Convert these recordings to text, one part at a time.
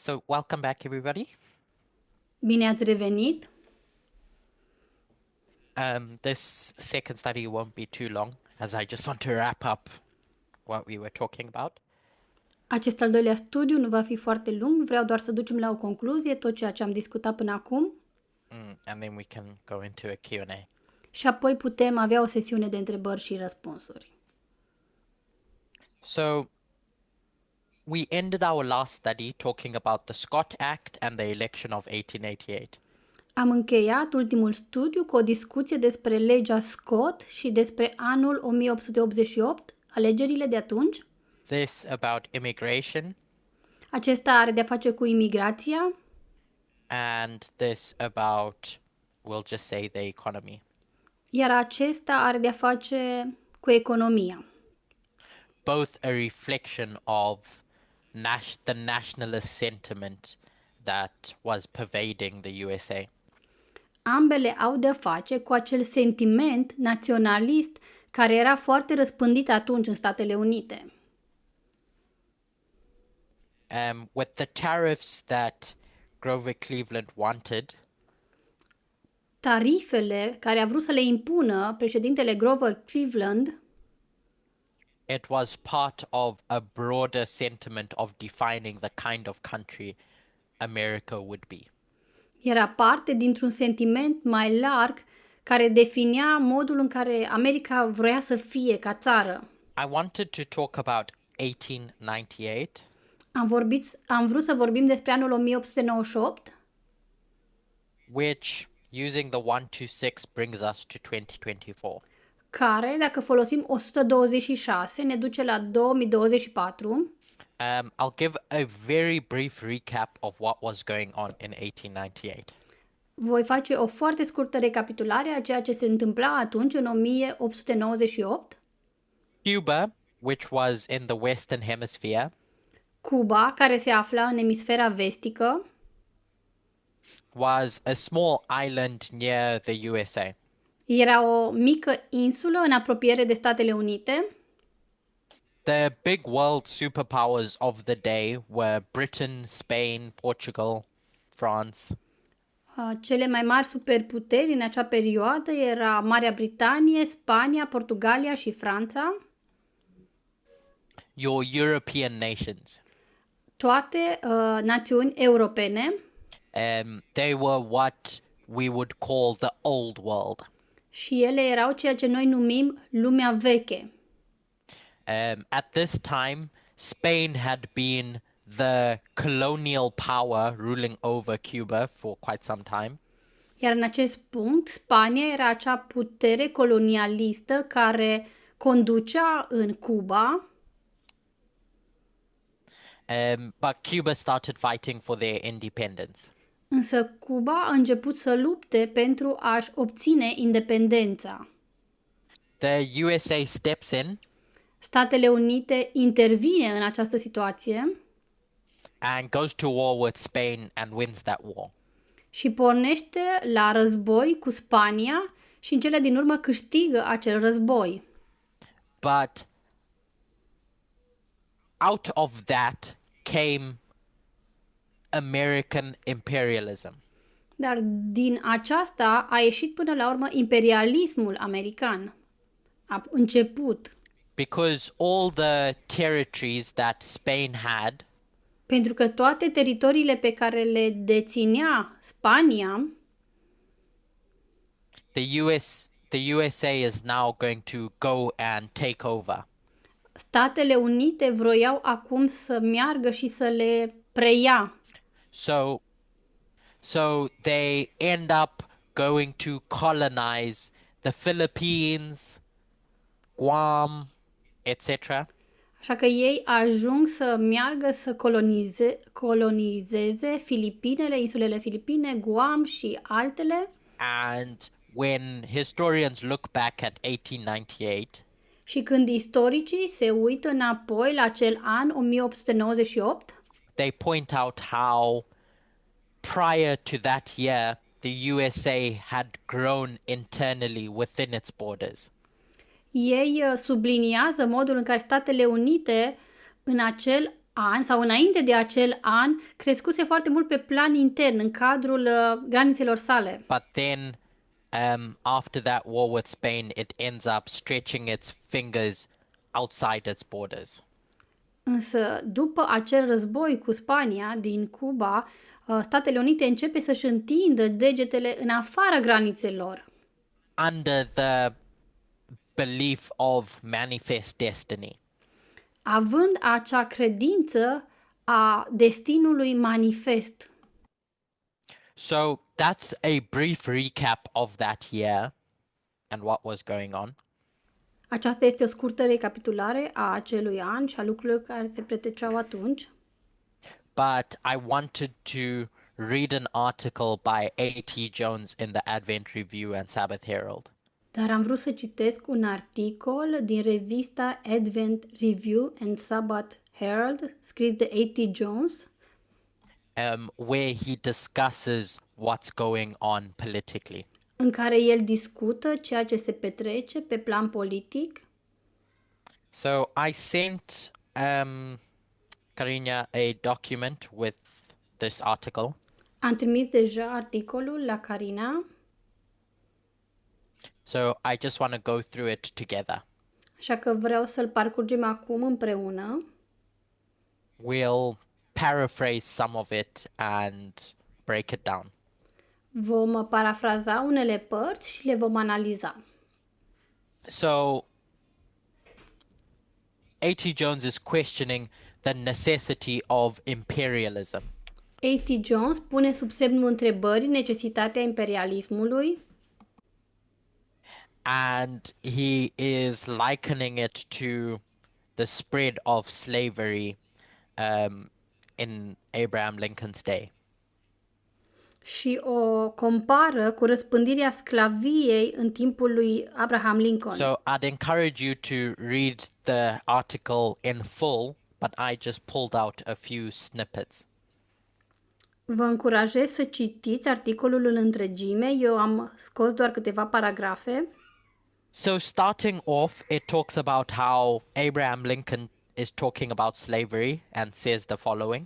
So, welcome back, everybody. Bine ați revenit! This second study won't be too long, as I just want to wrap up what we were talking about. Acest al doilea studiu nu va fi foarte lung, vreau doar să ducem la o concluzie tot ceea ce am discutat până acum And then we can go into a Q&A. și apoi putem avea o sesiune de întrebări și răspunsuri. So, we ended our last study talking about the Scott Act and the election of 1888. Am încheiat ultimul studiu cu o discuție despre legea Scott și despre anul 1888, alegerile de atunci. This about immigration, Acesta are de-a face cu imigrația and this about, we'll just say, the economy. iar acesta are de-a face cu economia. Both a reflection of the nationalist sentiment that was pervading the USA. Ambele au de-a face cu acel sentiment naționalist care era foarte răspândit atunci în Statele Unite. With the tariffs that Grover Cleveland wanted, Tarifele care a vrut să le impună președintele Grover Cleveland it was part of a broader sentiment of defining the kind of country America would be. era parte dintr-un sentiment mai larg care definea modul în care America vroia să fie ca țară. I wanted to talk about 1898, Am vrut să vorbim despre anul 1898, which, using the 126, brings us to 2024. care, dacă folosim 126, ne duce la 2024. I'll give a very brief recap of what was going on in 1898. Voi face o foarte scurtă recapitulare a ceea ce se întâmpla atunci, în 1898. Cuba, which was in the Western Hemisphere, Cuba, care se afla în emisfera vestică, was a small island near the USA. era o mică insulă în apropiere de Statele Unite. The big world superpowers of the day were Britain, Spain, Portugal, France. Cele mai mari superputeri în acea perioadă era Marea Britanie, Spania, Portugalia și Franța. Your European nations. Toate națiuni europene. They were what we would call the old world. Și ele erau ceea ce noi numim lumea veche. At this time, Spain had been the colonial power ruling over Cuba for quite some time. Iar în acest punct, Spania era acea putere colonialistă care conducea în Cuba. But Cuba started fighting for their independence. Însă Cuba a început să lupte pentru a-și obține independența. The USA steps in Statele Unite intervine în această situație and goes to war with Spain and wins that war. și pornește la război cu Spania și în cele din urmă câștigă acel război. But out of that came American imperialism. Dar din aceasta a ieșit până la urmă imperialismul american. A început. Because all the territories that Spain had Pentru că toate teritoriile pe care le deținea Spania, the USA is now going to go and take over. Statele Unite vroiau acum să meargă și să le preia. So they end up going to colonize the Philippines, Guam, etc. Așa că ei ajung să meargă să colonizeze Filipinele, insulele Filipine, Guam și altele. And when historians look back at 1898, Și când istoricii se uită înapoi la acel an 1898, they point out how prior to that year, the USA had grown internally within its borders. ei subliniază modul în care Statele Unite în acel an sau înainte de acel an crescuse foarte mult pe plan intern, în cadrul granițelor sale. But then, after that war with Spain, it ends up stretching its fingers outside its borders. Însă, după acel război cu Spania din Cuba, Statele Unite începe să-și întindă degetele în afara granițelor, Under the belief of manifest destiny. având acea credință a destinului manifest. So that's a brief recap of that year and what was going on. Aceasta este o scurtă recapitulare a acelui an și a lucrurilor care se petreceau atunci. But I wanted to read an article by A.T. Jones in the Advent Review and Sabbath Herald. Dar am vrut să citesc un articol din revista Advent Review and Sabbath Herald, scris de A.T. Jones, where he discusses what's going on politically. în care el discută ceea ce se petrece pe plan politic. So I sent Karina a document with this article. Am trimis deja articolul la Carina, So I just want to go through it together. așa că vreau să-l parcurgem acum împreună. We'll paraphrase some of it and break it down. Vom parafraza unele părți și le vom analiza. So A.T. Jones is questioning the necessity of imperialism. A.T. Jones pune sub semnul întrebării necesitatea imperialismului And he is likening it to the spread of slavery in Abraham Lincoln's day. și o compară cu răspândirea sclaviei în timpul lui Abraham Lincoln. So I'd encourage you to read the article in full, but I just pulled out a few snippets. Vă încurajez să citiți articolul în întregime. Eu am scos doar câteva paragrafe. So starting off, it talks about how Abraham Lincoln is talking about slavery and says the following.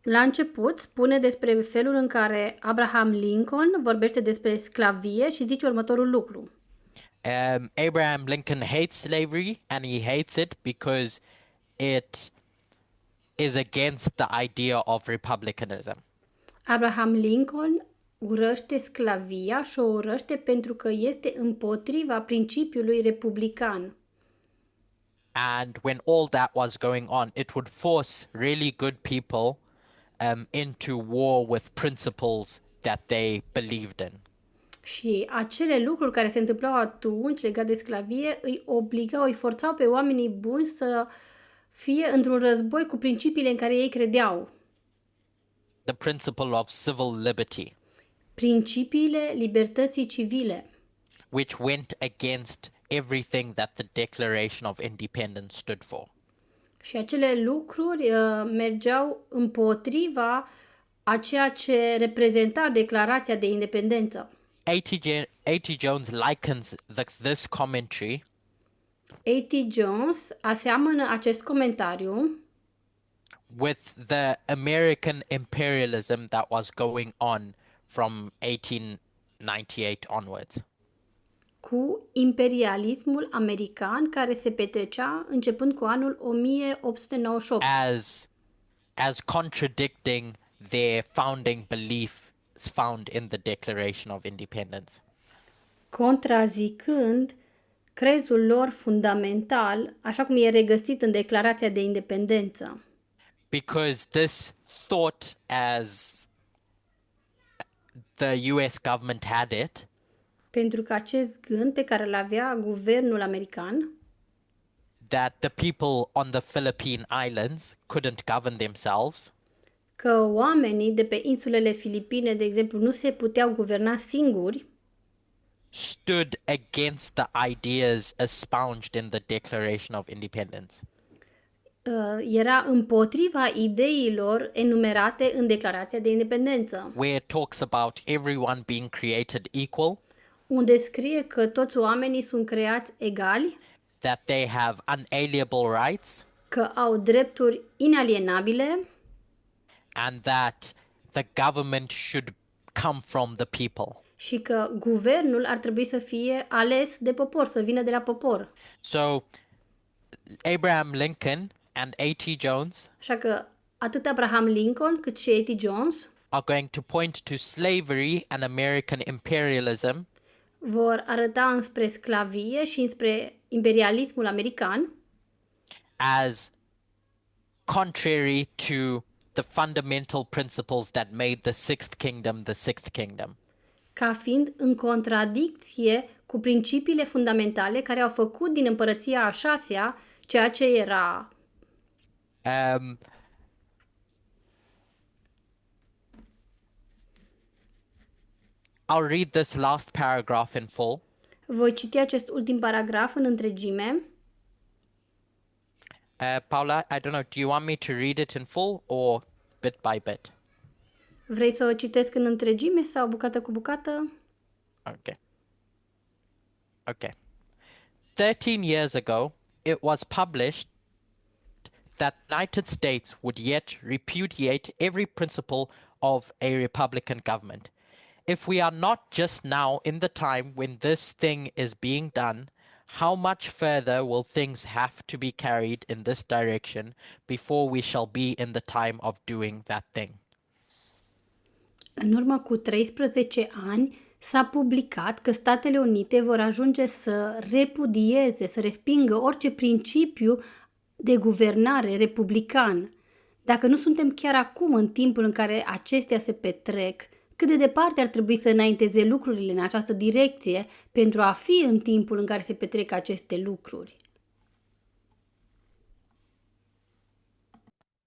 La început spune despre felul în care Abraham Lincoln vorbește despre sclavie și zice următorul lucru. Abraham Lincoln hates slavery, and he hates it because it is against the idea of republicanism. Abraham Lincoln urăște sclavia și o urăște pentru că este împotriva principiului republican. And when all that was going on, it would force really good people into war with principles that they believed in. Și acele lucruri care se întâmplau atunci legat de sclavie îi forțau pe oamenii buni să fie într-un război cu principiile în care ei credeau. The principle of civil liberty, Principiile libertății civile, which went against everything that the Declaration of Independence stood for. și acele lucruri mergeau împotriva a ceea ce reprezenta Declarația de Independență. A.T. Jones likens this commentary A.T. Jones aseamănă acest comentariu with the American imperialism that was going on from 1898 onwards. cu imperialismul american care se petrecea începând cu anul 1898, as contradicting their founding beliefs found in the Declaration of Independence. contrazicând crezul lor fundamental, așa cum e regăsit în Declarația de Independență. Because this thought, as the US government had it, Pentru că acest gând pe care îl avea guvernul american, that the people on the Philippine Islands couldn't govern themselves, că oamenii de pe insulele Filipine, de exemplu, nu se puteau guverna singuri, stood against the ideas espoused in the Declaration of Independence. era împotriva ideilor enumerate în Declarația de Independență, Where it talks about everyone being created equal, unde scrie că toți oamenii sunt creați egali, that they have unalienable rights, că au drepturi inalienabile and that the government should come from the people. și că guvernul ar trebui să fie ales de popor, să vină de la popor. So Abraham Lincoln and A.T. Jones Așa că atât Abraham Lincoln cât și A.T. Jones are going to point to slavery and American imperialism vor arăta înspre sclavie și înspre imperialismul american as contrary to the fundamental principles that made the sixth kingdom the sixth kingdom. ca fiind în contradicție cu principiile fundamentale care au făcut din împărăția a șasea ceea ce era. I'll read this last paragraph in full. Voi citi acest ultim paragraf în întregime. Paula, I don't know, do you want me to read it in full or bit by bit? Vrei să o citesc în întregime sau bucată cu bucată? Okay. Okay. 13 years ago, it was published that the United States would yet repudiate every principle of a Republican government. If we are not just now in the time when this thing is being done, how much further will things have to be carried in this direction before we shall be in the time of doing that thing? În urmă cu 13 ani s-a publicat că Statele Unite vor ajunge să repudieze, să respingă orice principiu de guvernare republican. Dacă nu suntem chiar acum în timpul în care acestea se petrec, cât de departe ar trebui să înainteze lucrurile în această direcție pentru a fi în timpul în care se petrec aceste lucruri?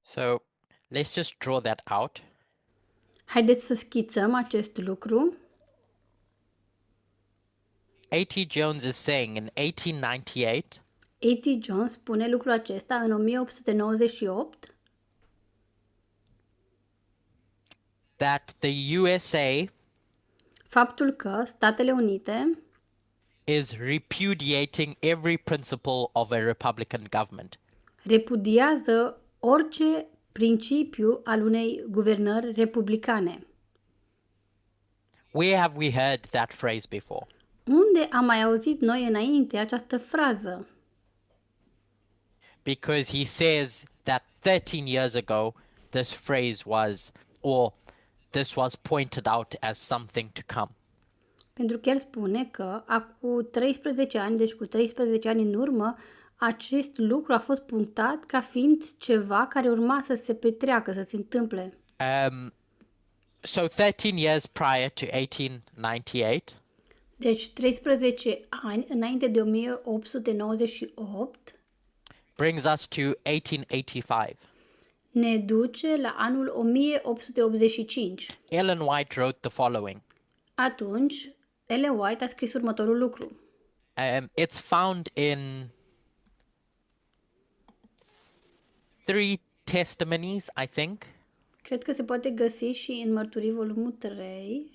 So let's just draw that out. Haideți să schițăm acest lucru. A.T. Jones is saying in 1898 A.T. Jones spune lucrul acesta în 1898 that the USA faptul că Statele Unite is repudiating every principle of a Republican government. repudiază orice principiu al unei guvernări republicane. Where have we heard that phrase before? Unde am mai auzit noi înainte această frază? Because he says that 13 years ago this phrase was, or this was pointed out as something to come. Pentru că el spune că acum 13 ani, deci cu 13 ani în urmă, acest lucru a fost punctat ca fiind ceva care urma să se petreacă, să se întâmple. So 13 years prior to 1898, Deci 13 ani înainte de 1898 brings us to 1885. ne duce la anul 1885. Ellen White wrote the following. Atunci, Ellen White a scris următorul lucru. It's found in 3 testimonies, I think, Cred că se poate găsi și în Mărturii volumul 3,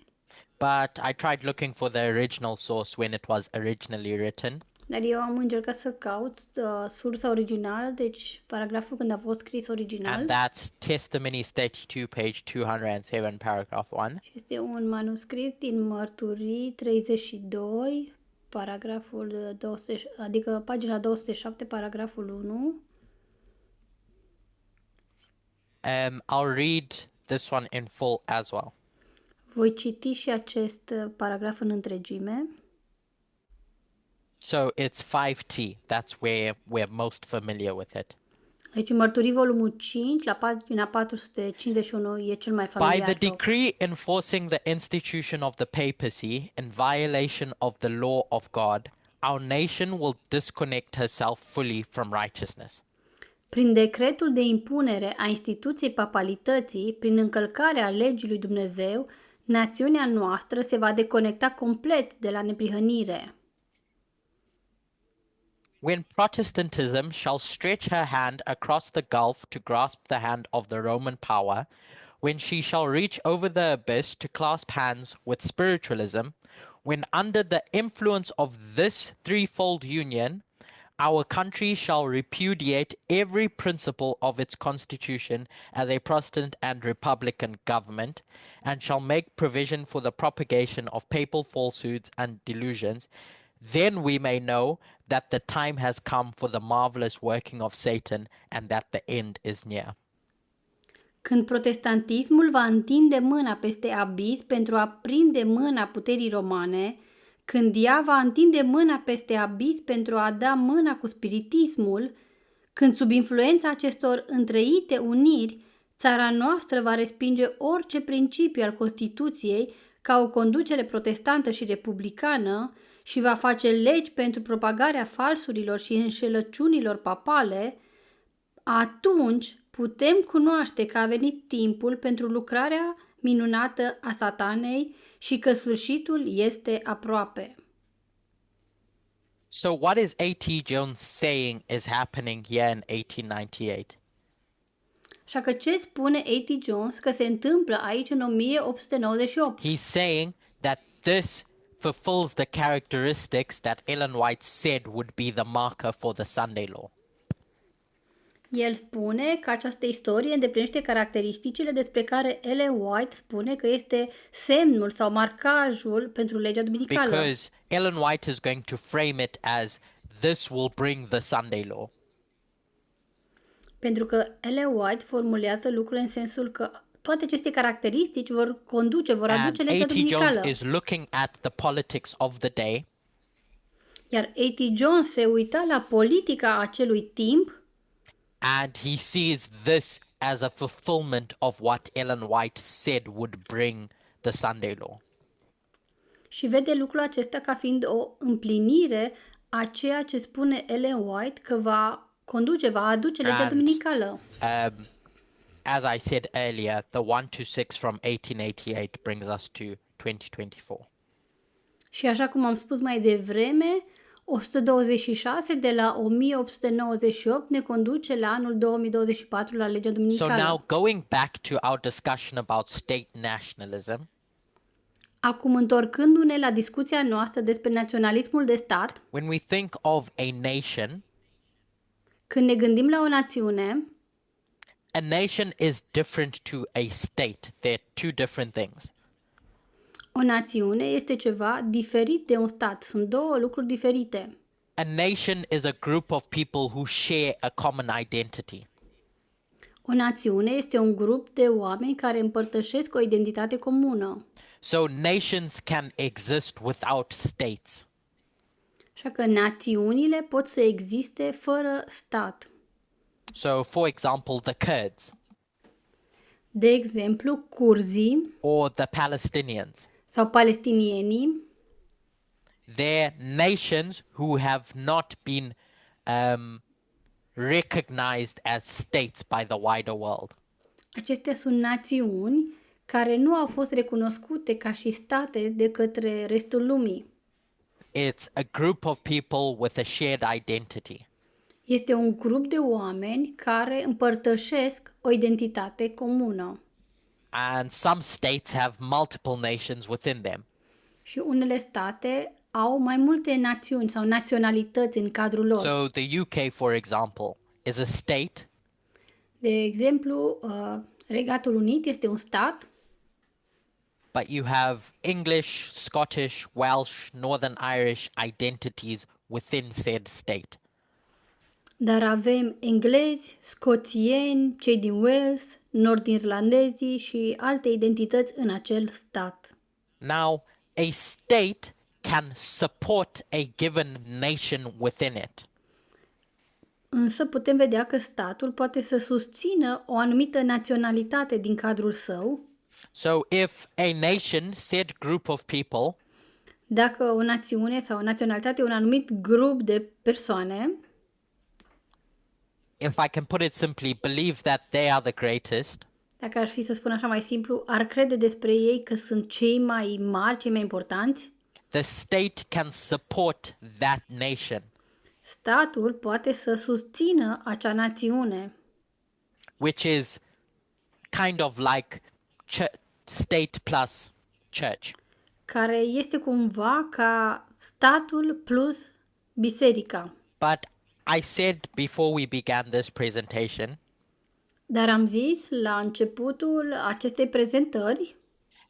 but I tried looking for the original source when it was originally written. dar eu am încercat să caut sursa originală, deci paragraful când a fost scris original. And that's Testimonies 32, page 207, paragraph 1. Este un manuscris din Mărturii 32, paragraful 200, adică pagina 207, paragraful 1. I'll read this one in full as well. Voi citi și acest paragraf în întregime. So it's 5T. That's where we're most familiar with it. Aici Mărturii volumul 5, la pagina 451, e cel mai By familiar the loc. decree enforcing the institution of the papacy in violation of the law of God, our nation will disconnect herself fully from righteousness. Prin decretul de impunere a instituției papalității, prin încălcarea legii lui Dumnezeu, națiunea noastră se va deconecta complet de la neprihănire. When Protestantism shall stretch her hand across the gulf to grasp the hand of the Roman power, when she shall reach over the abyss to clasp hands with spiritualism, when under the influence of this threefold union, Our country shall repudiate every principle of its constitution as a Protestant and Republican government, and shall make provision for the propagation of papal falsehoods and delusions. Then we may know that the time has come for the marvelous working of Satan, and that the end is near. Când protestantismul va întinde mâna peste abis pentru a prinde mâna puterii romane, când ea va întinde mâna peste abis pentru a da mâna cu spiritismul, când sub influența acestor întreite uniri, țara noastră va respinge orice principiu al Constituției ca o conducere protestantă și republicană și va face legi pentru propagarea falsurilor și înșelăciunilor papale, atunci putem cunoaște că a venit timpul pentru lucrarea minunată a Satanei și că sfârșitul este aproape. So what is A.T. Jones saying is happening here in 1898? Așa că ce spune A.T. Jones că se întâmplă aici în 1898? He's saying that this fulfills the characteristics that Ellen White said would be the marker for the Sunday law. El spune că această istorie îndeplinește caracteristicile despre care Ellen White spune că este semnul sau marcajul pentru legea duminicală. Because Ellen White is going to frame it as this will bring the Sunday law. Pentru că Ellen White formulează lucrurile în sensul că toate aceste caracteristici vor aduce And legea A.T. Jones duminicală. is looking at the politics of the day Iar A.T. Jones se uita la politica acelui timp and he sees this as a fulfillment of what Ellen White said would bring the Sunday law. și vede lucrul acesta ca fiind o împlinire a ceea ce spune Ellen White că va aduce legea And, duminicală. As I said earlier, the 126 from 1888 brings us to 2024. Și așa cum am spus mai devreme, 126 de la 1898 ne conduce la anul 2024 la legea So duminicală. now going back to our discussion about state nationalism, Acum, întorcându-ne la discuția noastră despre naționalismul de stat, when we think of a nation, când ne gândim la o națiune, a nation is different to a state. They're two different things. o națiune este ceva diferit de un stat. Sunt două lucruri diferite. A nation is a group of people who share a common identity. O națiune este un grup de oameni care împărtășesc o identitate comună. So nations can exist without states. Așa că națiunile pot să existe fără stat. So, for example, the Kurds De exemplu, curzii or the Palestinians. sau palestinienii, They're nations who have not been recognized as states by the wider world. acestea sunt națiuni care nu au fost recunoscute ca și state de către restul lumii. It's a group of people with a shared identity. Este un grup de oameni care împărtășesc o identitate comună. And some states have multiple nations within them. Și unele state au mai multe națiuni sau naționalități în cadrul lor. So the UK, for example, is a state, De exemplu, Regatul Unit este un stat, but you have English, Scottish, Welsh, Northern Irish identities within said state. dar avem englezi, scoțieni, cei din Wales, nord-irlandezii și alte identități în acel stat. Now, a state can support a given nation within it. Însă putem vedea că statul poate să susțină o anumită naționalitate din cadrul său. So if a nation, said group of people, Dacă o națiune sau o naționalitate, un anumit grup de persoane, if I can put it simply, believe that they are the greatest, dacă ar fi să spun așa mai simplu, ar crede despre ei că sunt cei mai mari, cei mai importanți, the state can support that nation, statul poate să susțină acea națiune, which is kind of like state plus church. care este cumva ca statul plus biserica. But I said before we began this presentation Dar am zis la începutul acestei prezentări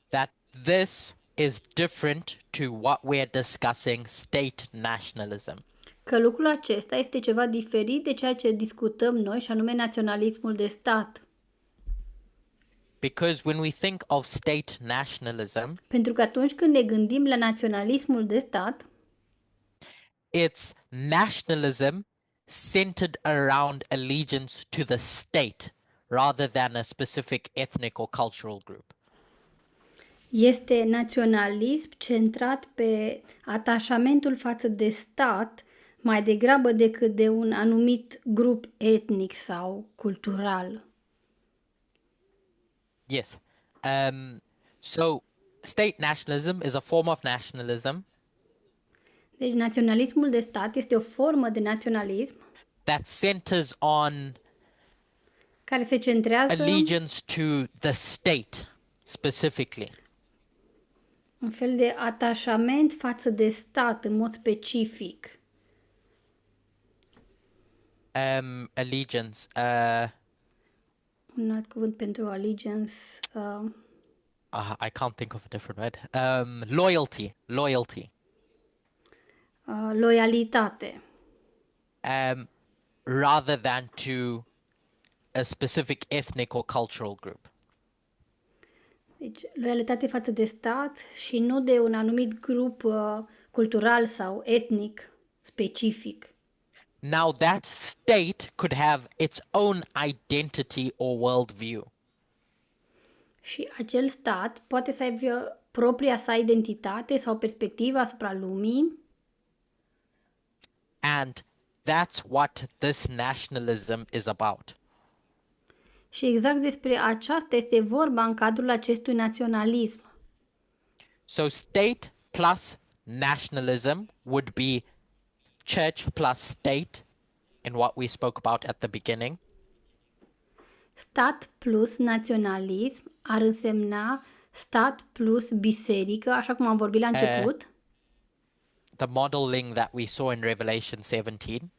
that this is different to what we're discussing, state nationalism. că lucrul acesta este ceva diferit de ceea ce discutăm noi, și anume naționalismul de stat. Because when we think of state nationalism, Pentru că atunci când ne gândim la naționalismul de stat, it's nationalism centered around allegiance to the state rather than a specific ethnic or cultural group. este naționalism centrat pe atașamentul față de stat mai degrabă decât de un anumit grup etnic sau cultural. Yes. So state nationalism is a form of nationalism Deci naționalismul de stat este o formă de naționalism that centers on care se centrează allegiance to the state specifically. un fel de atașament față de stat în mod specific. Allegiance. Un alt cuvânt pentru allegiance, I can't think of a different word. Loyalty. Loyalty. loialitate. Rather than to a specific ethnic or cultural group. Deci, loialitate față de stat și nu de un anumit grup cultural sau etnic specific. Now that state could have its own identity or worldview. Și acel stat poate să aibă propria sa identitate sau perspectivă asupra lumii And that's what this nationalism is about. și exact despre aceasta este vorba în cadrul acestui naționalism. So state plus nationalism would be church plus state in what we spoke about at the beginning. Stat plus naționalism ar însemna stat plus biserică, așa cum am vorbit la început. The modeling that we saw in Revelation 17.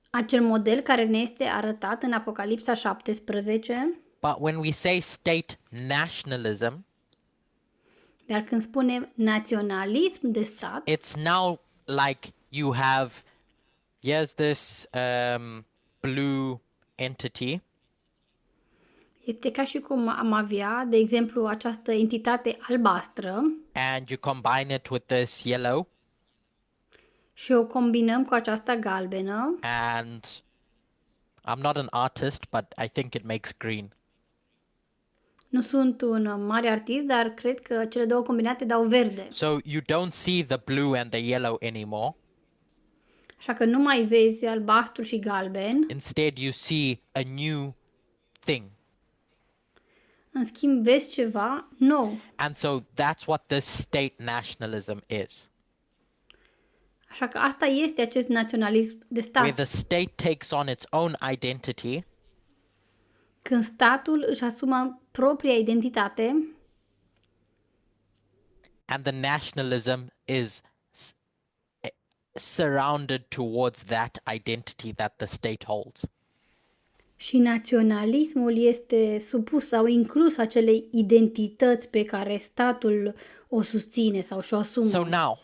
Acel model care ne este arătat în Apocalipsa 17, But when we say state nationalism, dar când spunem naționalism de stat, it's now like you have, here's this blue entity, este ca și cum am avea, de exemplu, această entitate albastră and you combine it with this yellow, și o combinăm cu aceasta galbenă and I'm not an artist, but I think it makes green. Nu sunt un mare artist, dar cred că cele două combinate dau verde. So you don't see the blue and the yellow anymore. Așa că nu mai vezi albastru și galben, Instead, you see a new thing. în schimb vezi ceva nou. And so that's what this state nationalism is, Așa că asta este acest naționalism de where stat. the state takes on its own identity Când statul își asumă propria identitate and the nationalism is surrounded towards that identity that the state holds. și naționalismul este supus sau inclus acelei identități pe care statul o susține sau și-o asumă. So now,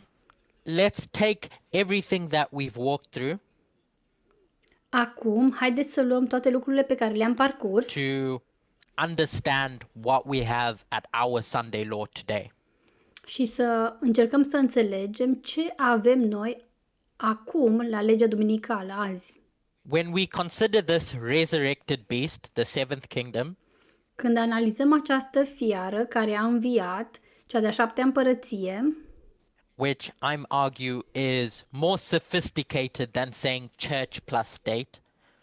let's take everything that we've walked through Acum, haideți să luăm toate lucrurile pe care le-am parcurs to understand what we have at our Sunday law today. și să încercăm să înțelegem ce avem noi acum la legea duminicală azi. When we consider this resurrected beast, the seventh kingdom, Când analizăm această fiară care a înviat, cea de-a șaptea împărăție, which I'm argue is more sophisticated than saying church plus state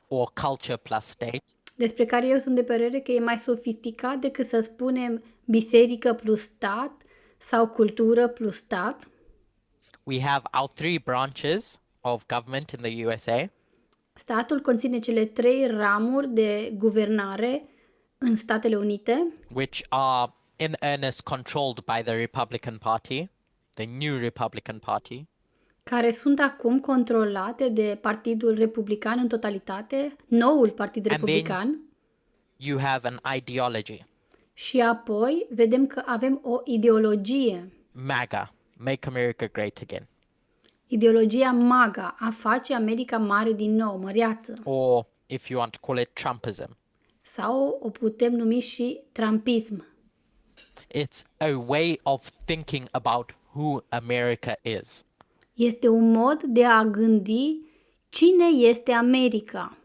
or culture plus state, despre care eu sunt de părere că e mai sofisticat decât să spunem biserică plus stat sau cultură plus stat. we have our three branches of government in the USA, Statul conține cele trei ramuri de guvernare în Statele Unite, which are in earnest controlled by the Republican Party, the new Republican Party, care sunt acum controlate de Partidul Republican în totalitate, noul Partid And then- Republican, You have an ideology, și apoi vedem că avem o ideologie, MAGA, Make America Great Again, ideologia MAGA, a face America mare din nou, măreață, or if you want to call it Trumpism. sau o putem numi și trumpism. It's a way of thinking about who America is. Este un mod de a gândi cine este America.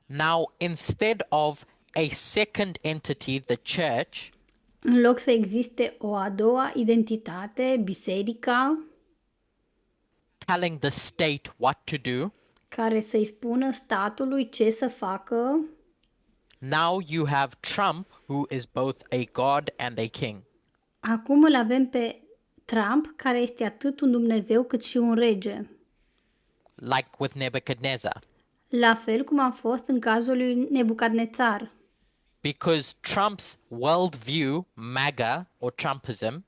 Now, instead of a second entity, the church, În loc să existe o a doua identitate, biserica, telling the state what to do, care să-i spună statului ce să facă, now you have Trump, who is both a god and a king. acum îl avem pe Trump, care este atât un Dumnezeu cât și un rege. Like with Nebuchadnezzar. La fel cum a fost în cazul lui Nebucadnețar. Because Trump's worldview, MAGA or Trumpism,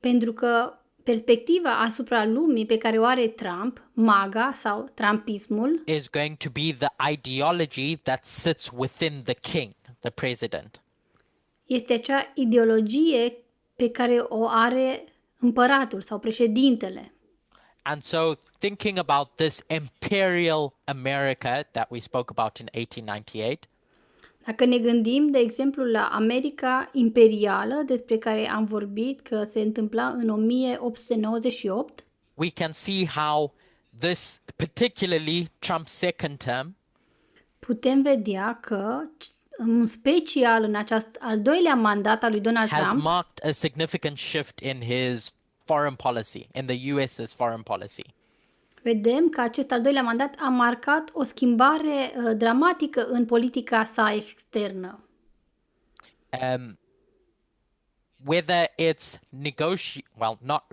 Pentru că perspectiva asupra lumii pe care o are Trump, MAGA sau Trumpismul, is going to be the ideology that sits within the king, the president. este acea ideologie pe care o are împăratul sau președintele. And so, thinking about this imperial America that we spoke about in 1898, Dacă ne gândim, de exemplu, la America imperială, despre care am vorbit că se întâmpla în 1898, we can see how this, particularly Trump's second term, putem vedea că, în special în acest al doilea mandat al lui Donald has Trump, marked a significant shift in his foreign policy, in the US's foreign policy. vedem că acest al doilea mandat a marcat o schimbare dramatică în politica sa externă. Whether it's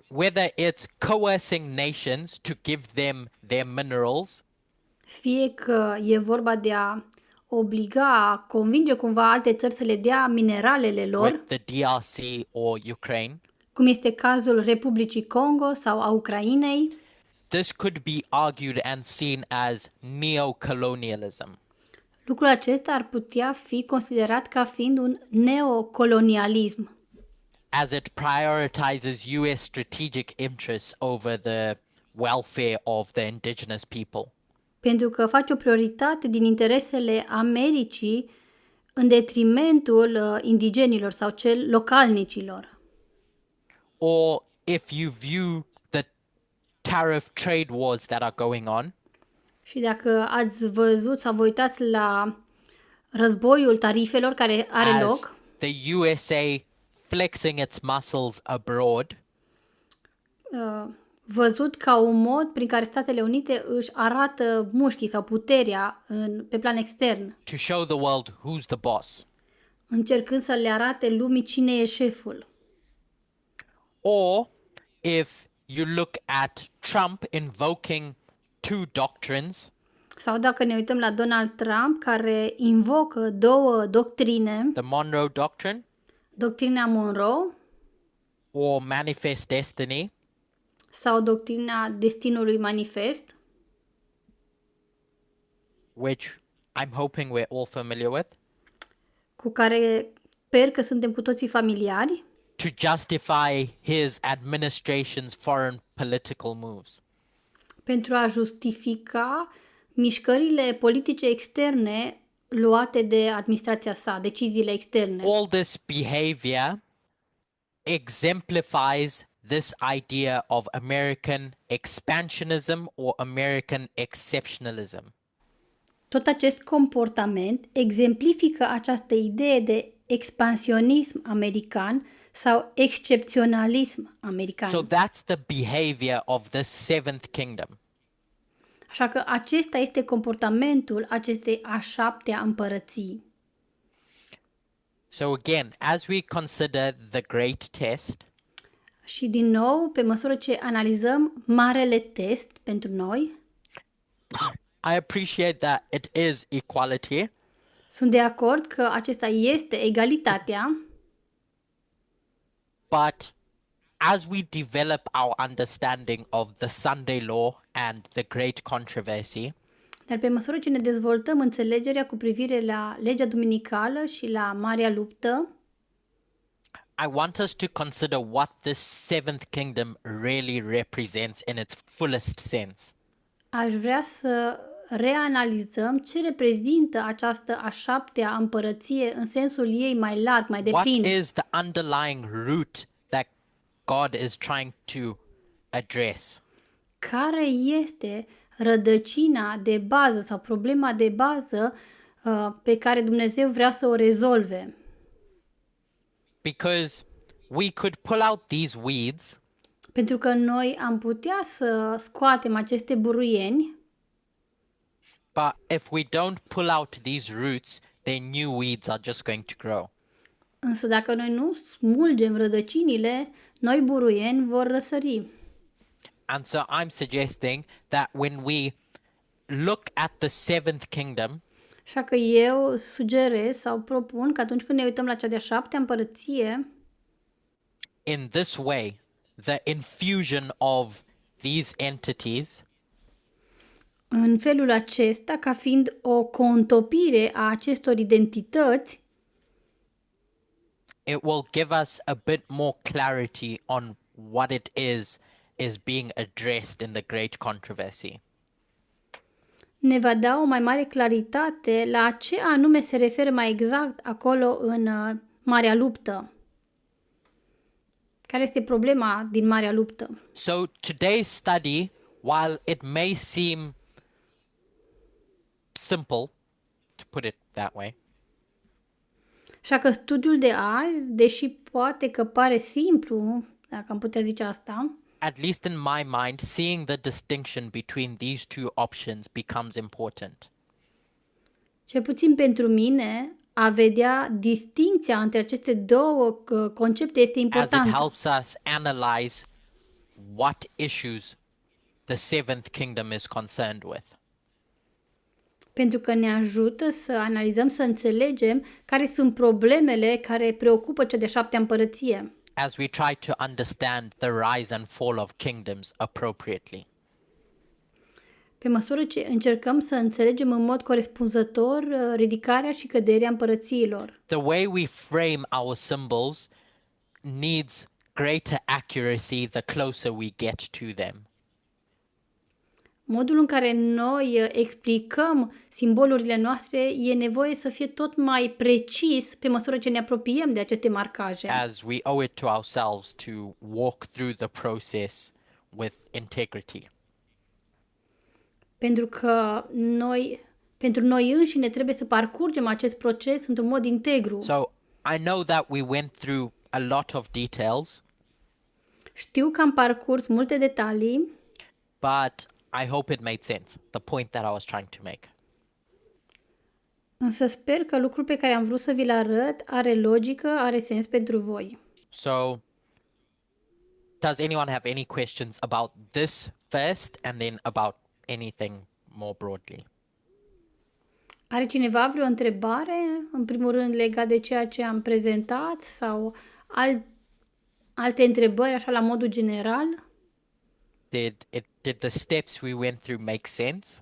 whether it's coercing nations to give them their minerals, Fie că e vorba de a obliga, a convinge cumva alte țări să le dea mineralele lor, with the DRC or Ukraine, cum este cazul Republicii Congo sau a Ucrainei, this could be argued and seen as neo-colonialism. lucrul acesta ar putea fi considerat ca fiind un neocolonialism, as it prioritizes US strategic interests over the welfare of the indigenous people. pentru că face o prioritate din interesele Americii în detrimentul indigenilor sau cel localnicilor. Or if you view the tariff trade wars that are going on, Și dacă ați văzut sau vă uitați la războiul tarifelor care are as loc, the USA flexing its muscles abroad, văzut ca un mod prin care Statele Unite își arată mușchii sau puterea pe plan extern, to show the world who's the boss. încercând să le arate lumii cine e șeful. Or if you look at Trump invoking two doctrines, Sau dacă ne uităm la Donald Trump, care invocă două doctrine, the Monroe Doctrine doctrina Monroe or Manifest Destiny, sau doctrina destinului manifest, which I'm hoping we're all familiar with, cu care sper că suntem cu toții familiari, to justify his administration's foreign political moves. pentru a justifica mișcările politice externe luate de administrația sa, deciziile externe. All this behavior exemplifies this idea of American expansionism or American exceptionalism. Tot acest comportament exemplifică această idee de expansionism american sau excepționalism american. So that's the behavior of this seventh kingdom. Așa că acesta este comportamentul acestei a șaptea împărății. So again, as we consider the great test, Și din nou, pe măsură ce analizăm marele test pentru noi, I appreciate that it is equality, sunt de acord că acesta este egalitatea, but as we develop our understanding of the Sunday law and the great controversy, Dar pe măsură ce ne dezvoltăm înțelegerea cu privire la legea duminicală și la Marea Luptă, I want us to consider what this seventh kingdom really represents in its fullest sense. aș vrea să reanalizăm ce reprezintă această a șaptea împărăție în sensul ei mai larg, mai What deplin. is the underlying root that God is trying to address? Care este rădăcina de bază sau problema de bază pe care Dumnezeu vrea să o rezolve? Because we could pull out these weeds Pentru că noi am putea să scoatem aceste buruieni, but if we don't pull out these roots, then new weeds are just going to grow. însă dacă noi nu smulgem rădăcinile, noi buruieni vor răsări. And so I'm suggesting that when we look at the seventh kingdom, Așa că eu sugerez sau propun că atunci când ne uităm la cea de-a șaptea împărăție, in this way, the infusion of these entities în felul acesta, ca fiind o contopire a acestor identități, it will give us a bit more clarity on what it is being addressed in the great controversy. ne va da o mai mare claritate la ce anume se referă mai exact acolo în Marea Luptă. Care este problema din Marea Luptă? So today's study, while it may seem simple, to put it that way, Așa că studiul de azi, deși poate că pare simplu, dacă am putea zice asta, at least in my mind, seeing the distinction between these two options becomes important. cel puțin pentru mine, a vedea distinția între aceste două concepte este As it important. helps us analyze what issues the seventh kingdom is concerned with. Pentru că ne ajută să analizăm, să înțelegem care sunt problemele care preocupă cea de șaptea împărăție, As we try to understand the rise and fall of kingdoms appropriately. pe măsură ce încercăm să înțelegem în mod corespunzător ridicarea și căderea împărățiilor. The way we frame our symbols needs greater accuracy the closer we get to them. Modul în care noi explicăm simbolurile noastre e nevoie să fie tot mai precis pe măsură ce ne apropiem de aceste marcaje. As we owe it to ourselves to walk through the process with integrity. Pentru că pentru noi înșine trebuie să parcurgem acest proces într-un mod integru. So I know that we went through a lot of details, Știu că am parcurs multe detalii, but I hope it made sense, the point that I was trying to make. însă sper că lucrul pe care am vrut să vi-l arăt are logică, are sens pentru voi. So, does anyone have any questions about this first and then about anything more broadly? Are cineva vreo întrebare, în primul rând legat de ceea ce am prezentat sau alte întrebări așa la modul general? Did the steps we went through make sense?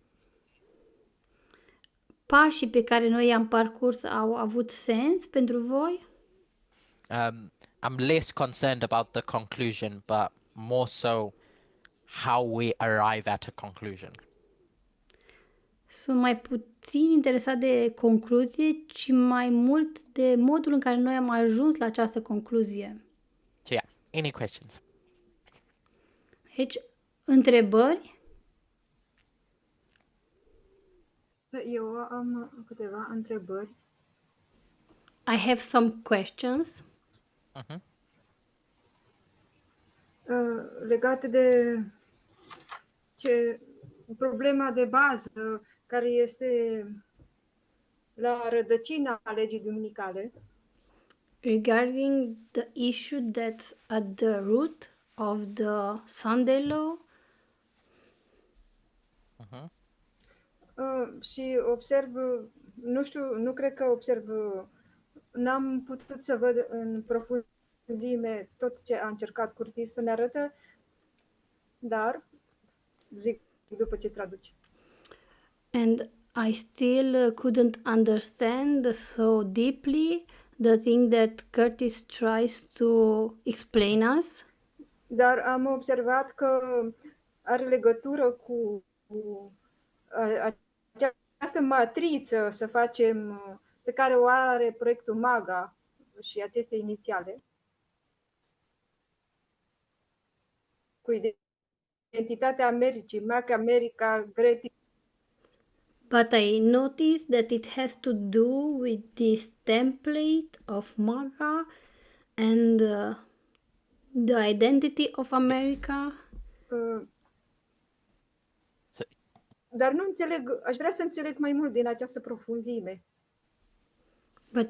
Pașii pe care noi i-am parcurs au avut sens pentru voi? I'm less concerned about the conclusion, but more so how we arrive at a conclusion. Sunt mai puțin interesat de concluzie, ci mai mult de modul în care noi am ajuns la această concluzie. So yeah, any questions? Deci, întrebări? Eu am câteva întrebări. I have some questions Legate de problema de bază care este la rădăcina legii duminicale. regarding the issue that's at the root of the Sunday law. Și observ, nu știu, nu cred că observ, n-am putut să văd în profunzime profunzime tot ce a încercat Curtis să ne arătă, dar, zic după ce traduci. And I still couldn't understand so deeply the thing that Curtis tries to explain us. Dar am observat că are legătură cu această matriță să facem, pe care o are proiectul MAGA și aceste inițiale, cu identitatea Americii, Make America Great. But I noticed that it has to do with this template of MAGA and the identity of America. So, Dar nu înțeleg, aș vrea să înțeleg mai mult din această profunzime. But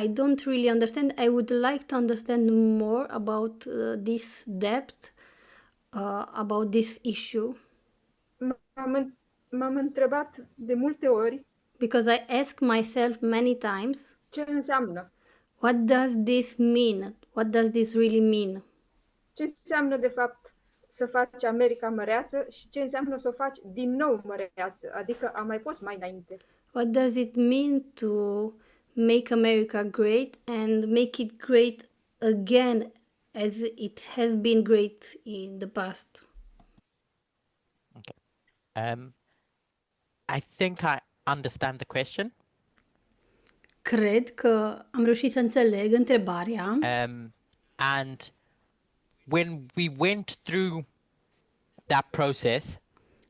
I don't really understand. I would like to understand more about this depth, about this issue, M-am întrebat de multe ori because I ask myself many times, ce înseamnă. what does this mean? What does this really mean? Ce înseamnă, de fapt, să faci America măreață și ce înseamnă să o faci din nou măreață, adică a mai fost mai înainte. What does it mean to make America great and make it great again as it has been great in the past? I think I understand the question. Cred că am reușit să înțeleg întrebarea. And when we went through that process,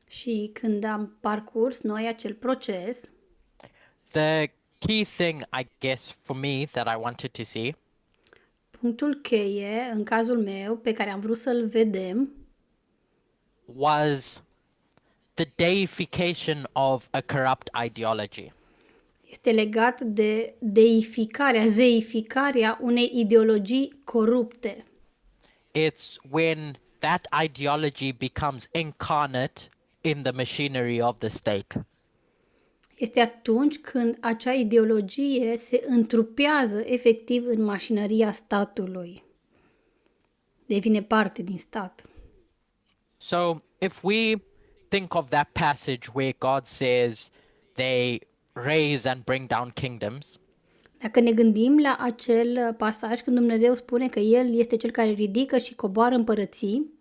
Și când am parcurs noi acel proces, the key thing, I guess, for me that I wanted to see punctul cheie, în cazul meu, pe care am vrut să-l vedem, was the deification of a corrupt ideology. este legat de zeificarea unei ideologii corupte. It's when that ideology becomes incarnate in the machinery of the state. Este atunci când acea ideologie se întrupează efectiv în mașinăria statului. Devine parte din stat. So if we think of that passage where God says they raise and bring down kingdoms, Dacă ne gândim la acel pasaj când Dumnezeu spune că El este Cel care ridică și coboară împărății,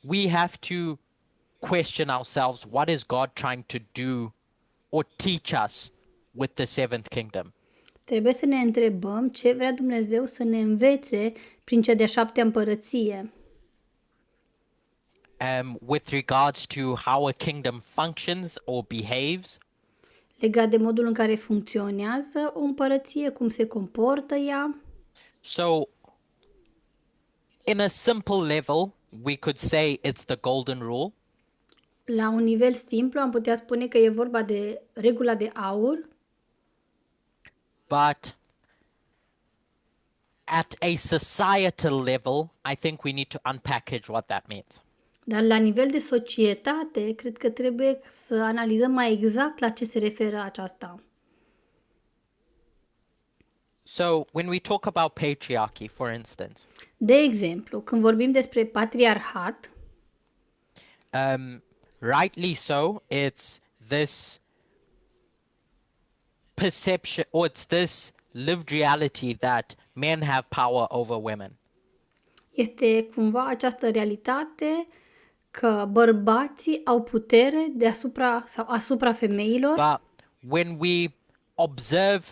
we have to question ourselves, what is God trying to do or teach us with the seventh kingdom? trebuie să ne întrebăm ce vrea Dumnezeu să ne învețe prin cea de-a șaptea împărăție, with regards to how a kingdom functions or behaves, legat de modul în care funcționează o împărăție, cum se comportă ea. So, in a simple level, we could say it's the golden rule. La un nivel simplu am putea spune că e vorba de regula de aur, But at a societal level, I think we need to unpackage what that means. dar la nivel de societate, cred că trebuie să analizăm mai exact la ce se referă aceasta. So, when we talk about patriarchy, for instance, De exemplu, când vorbim despre patriarhat, rightly so, it's this perception, or it's this lived reality that men have power over women. este cumva această realitate că bărbații au putere deasupra sau asupra femeilor, But when we observe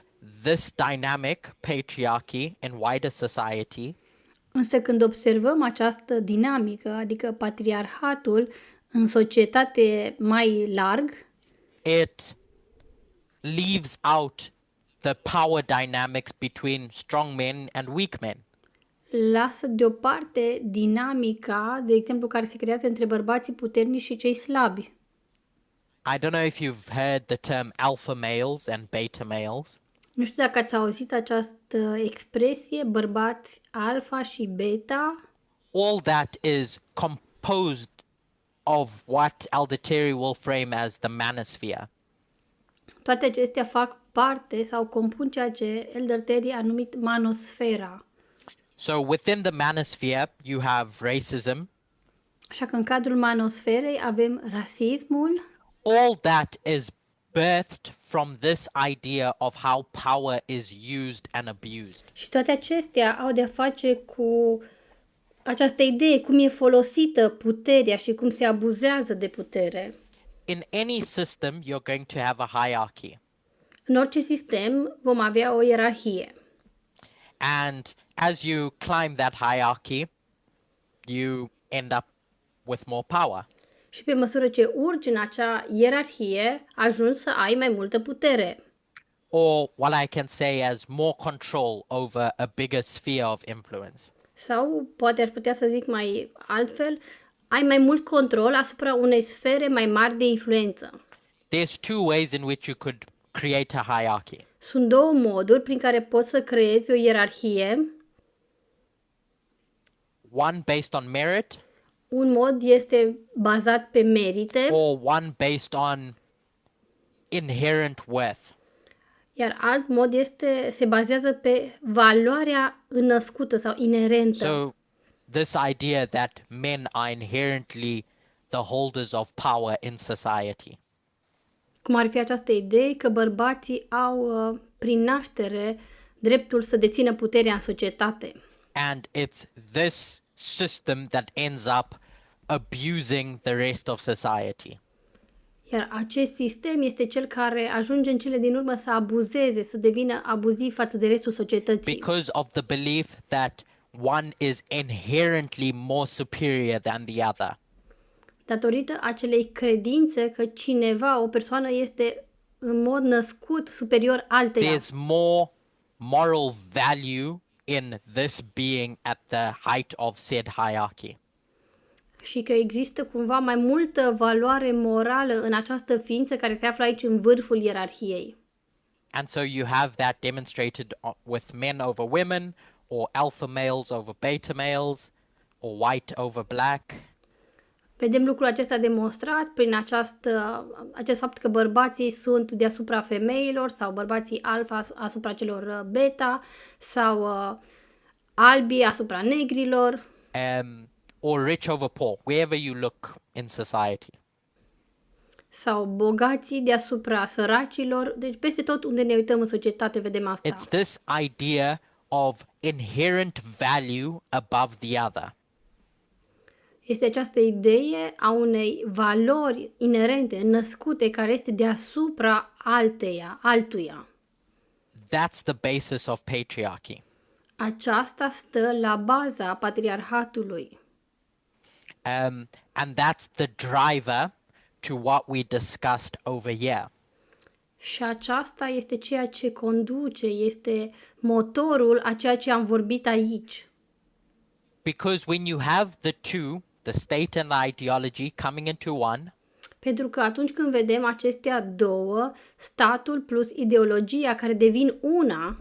this dynamic, patriarchy, in wider society, însă când observăm această dinamică, adică patriarhatul în societate mai larg, it leaves out the power dynamics between strong men and weak men. lasă deoparte dinamica, de exemplu, care se creează între bărbații puternici și cei slabi. I don't know if you've heard the term alpha males and beta males. Nu știu dacă ați auzit această expresie, bărbați alfa și beta. All that is composed of what Elder Terry will frame as the manosphere. Toate acestea fac parte sau compun ceea ce Elder Terry a numit manosfera. So within the manosphere, you have racism. Așa că în cadrul manosferei avem rasismul, All that is birthed from this idea of how power is used and abused. și toate acestea au de-a face cu această idee, cum e folosită puterea și cum se abuzează de putere. In any system, you're going to have a hierarchy. În orice sistem vom avea o ierarhie. And as you climb that hierarchy, you end up with more power. Și pe măsură ce urci în acea ierarhie, ajungi să ai mai multă putere. Or what I can say as more control over a bigger sphere of influence. Sau, poate aș putea să zic mai altfel, ai mai mult control asupra unei sfere mai mari de influență. There's two ways in which you could create a hierarchy. Sunt două moduri prin care poți să creezi o ierarhie. One based on merit, Un mod este bazat pe merite, or one based on inherent worth. iar alt mod se bazează pe valoarea înnăscută sau inerentă. So this idea that men are inherently the holders of power in society. Cum ar fi această idee că bărbații au prin naștere dreptul să dețină puterea în societate. And it's this system that ends up abusing the rest of society. Iar acest sistem este cel care ajunge în cele din urmă să abuzeze, să devină abuziv față de restul societății. Because of the belief that one is inherently more superior than the other. Datorită acelei credințe că cineva, o persoană, este în mod născut superior alteia. There's more moral value in this being at the height of said hierarchy. Și că există cumva mai multă valoare morală în această ființă care se află aici în vârful ierarhiei. And so you have that demonstrated with men over women, or alpha males over beta males, or white over black. Vedem lucrul acesta demonstrat prin acest fapt că bărbații sunt deasupra femeilor sau bărbații alfa asupra celor beta sau albii asupra negrilor. Or rich over poor, wherever you look in society. Sau bogații deasupra săracilor. Deci peste tot unde ne uităm în societate vedem asta. It's this idea of inherent value above the other. Este această idee a unei valori inerente, născute, care este deasupra altuia. That's the basis of patriarchy. Aceasta stă la baza patriarhatului. And that's the driver to what we discussed over here. Și aceasta este ceea ce conduce, este motorul a ceea ce am vorbit aici. Because when you have the two, the state and the ideology coming into one, Pentru că atunci când vedem acestea două, statul plus ideologia care devin una,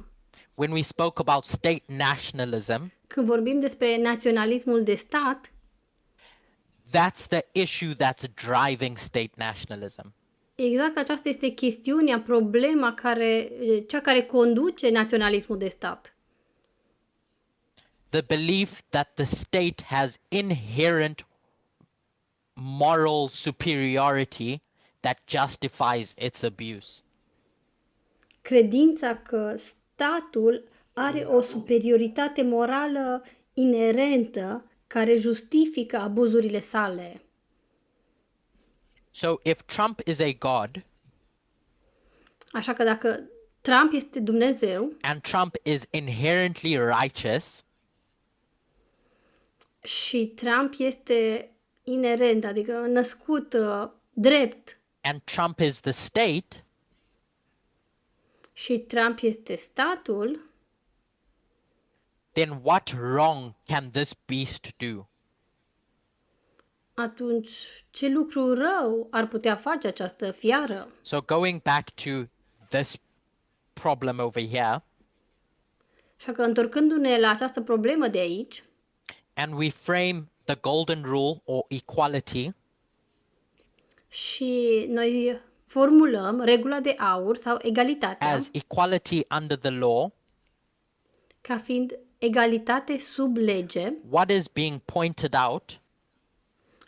when we spoke about state nationalism, când vorbim despre naționalismul de stat, that's the issue that's driving state nationalism. exact aceasta este chestiunea, problema cea care conduce naționalismul de stat. The belief that the state has inherent moral superiority that justifies its abuse. Credința că statul are o superioritate morală inerentă care justifică abuzurile sale. So if Trump is a god Așa că dacă Trump este Dumnezeu and Trump is inherently righteous, și Trump este inerent, adică născut drept, and Trump is the state, și Trump este statul, then what wrong can this beast do? atunci ce lucru rău ar putea face această fiară? So going back to this problem over here, Așa că întorcându-ne la această problemă de aici, and we frame the golden rule or equality și noi formulăm regula de aur sau egalitatea as equality under the law, ca fiind egalitate sub lege, what is being pointed out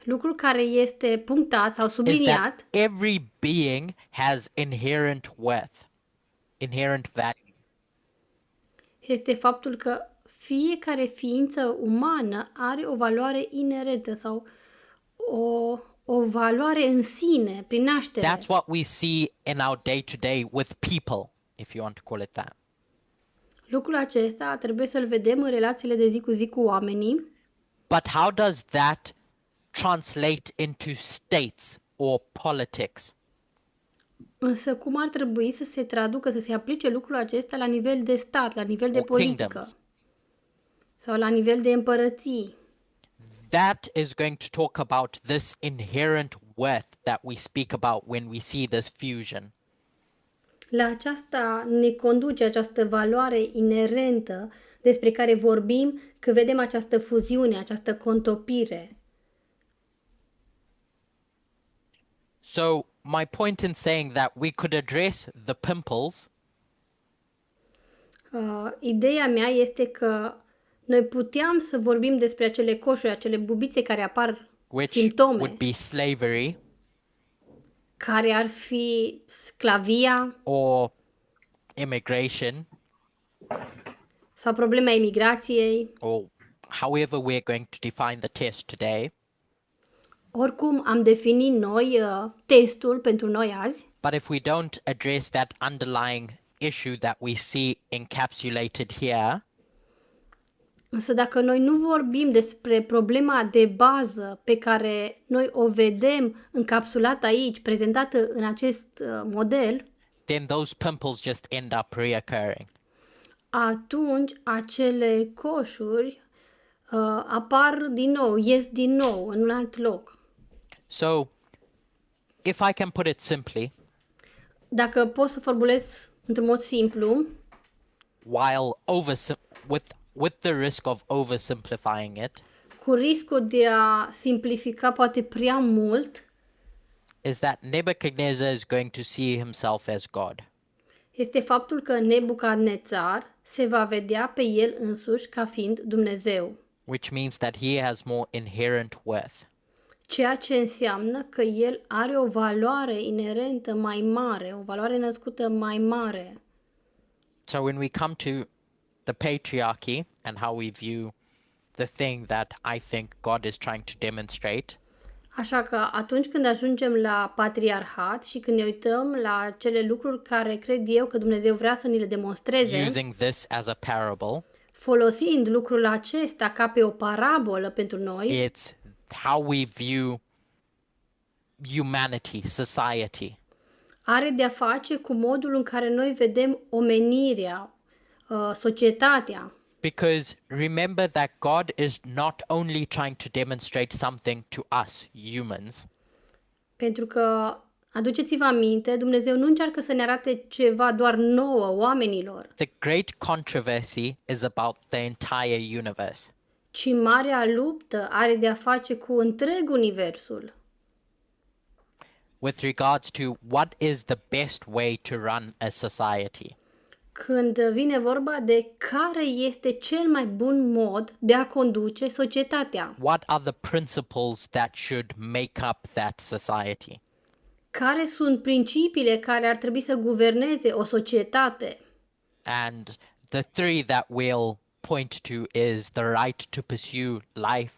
lucrul care este punctat sau is subliniat that every being has inherent worth, inherent value. este faptul că fiecare ființă umană are o valoare inerentă sau o valoare în sine, prin naștere. That's what we see in our day-to-day with people, if you want to call it that. Lucrul acesta trebuie să-l vedem în relațiile de zi cu zi cu oamenii, But how does that translate into states or politics? însă cum ar trebui să se traducă, să se aplice lucrul acesta la nivel de stat, la nivel de Or politică kingdoms? sau la nivel de împărății? That is going to talk about this inherent worth that we speak about when we see this fusion. La aceasta ne conduce această valoare inerentă despre care vorbim când vedem această fuziune, această contopire. So my point in saying that we could address the pimples Ideea mea este că noi puteam să vorbim despre acele coșuri, acele bubițe care apar, which simptome, would be slavery care ar fi sclavia or immigration sau problema emigrației. or however we're going to define the test today. Oricum am definit noi testul pentru noi azi, But if we don't address that underlying issue that we see encapsulated here, însă dacă noi nu vorbim despre problema de bază pe care noi o vedem încapsulată aici, prezentată în acest model, then those pimples just end up reoccurring. atunci acele coșuri apar din nou, ies din nou în un alt loc. So, if I can put it simply, Dacă pot să formulez într-un mod simplu, while with the risk of oversimplifying it, cu riscul de a simplifica poate prea mult, is that Nebuchadnezzar is going to see himself as God. este faptul că Nebucadnețar se va vedea pe el însuși ca fiind Dumnezeu, Which means that he has more inherent worth. ceea ce înseamnă că el are o valoare inerentă mai mare, o valoare născută mai mare. So when we come to the patriarchy and how we view the thing that I think God is trying to demonstrate, Așa că atunci când ajungem la patriarhat și când ne uităm la cele lucruri care cred eu că Dumnezeu vrea să ni le demonstreze, using this as a parable, folosind lucrul acesta ca pe o parabolă pentru noi, it's how we view humanity, society. are de-a face cu modul în care noi vedem omenirea, societatea. Because remember that God is not only trying to demonstrate something to us, humans, Pentru că, aduceți-vă aminte, Dumnezeu nu încearcă să ne arate ceva doar nouă, oamenilor, the great controversy is about the entire universe. ci marea luptă are de-a face cu întreg universul. With regards to what is the best way to run a society. Când vine vorba de care este cel mai bun mod de a conduce societatea, What are the principles that should make up that society? care sunt principiile care ar trebui să guverneze o societate. And the three that we'll point to is the right to pursue life,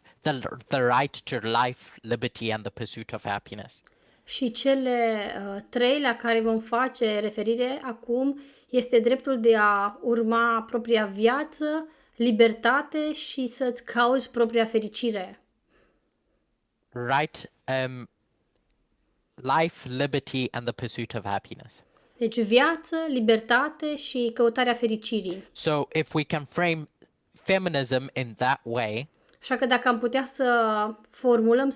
the right to life, liberty, and the pursuit of happiness. Și cele trei la care vom face referire acum este dreptul de a urma propria viață, libertate și să-ți cauți propria fericire. Right, life, liberty, and the pursuit of happiness. Deci viață, libertate și căutarea fericirii. So if we can frame feminism in that way, Așa că dacă am putea să formulăm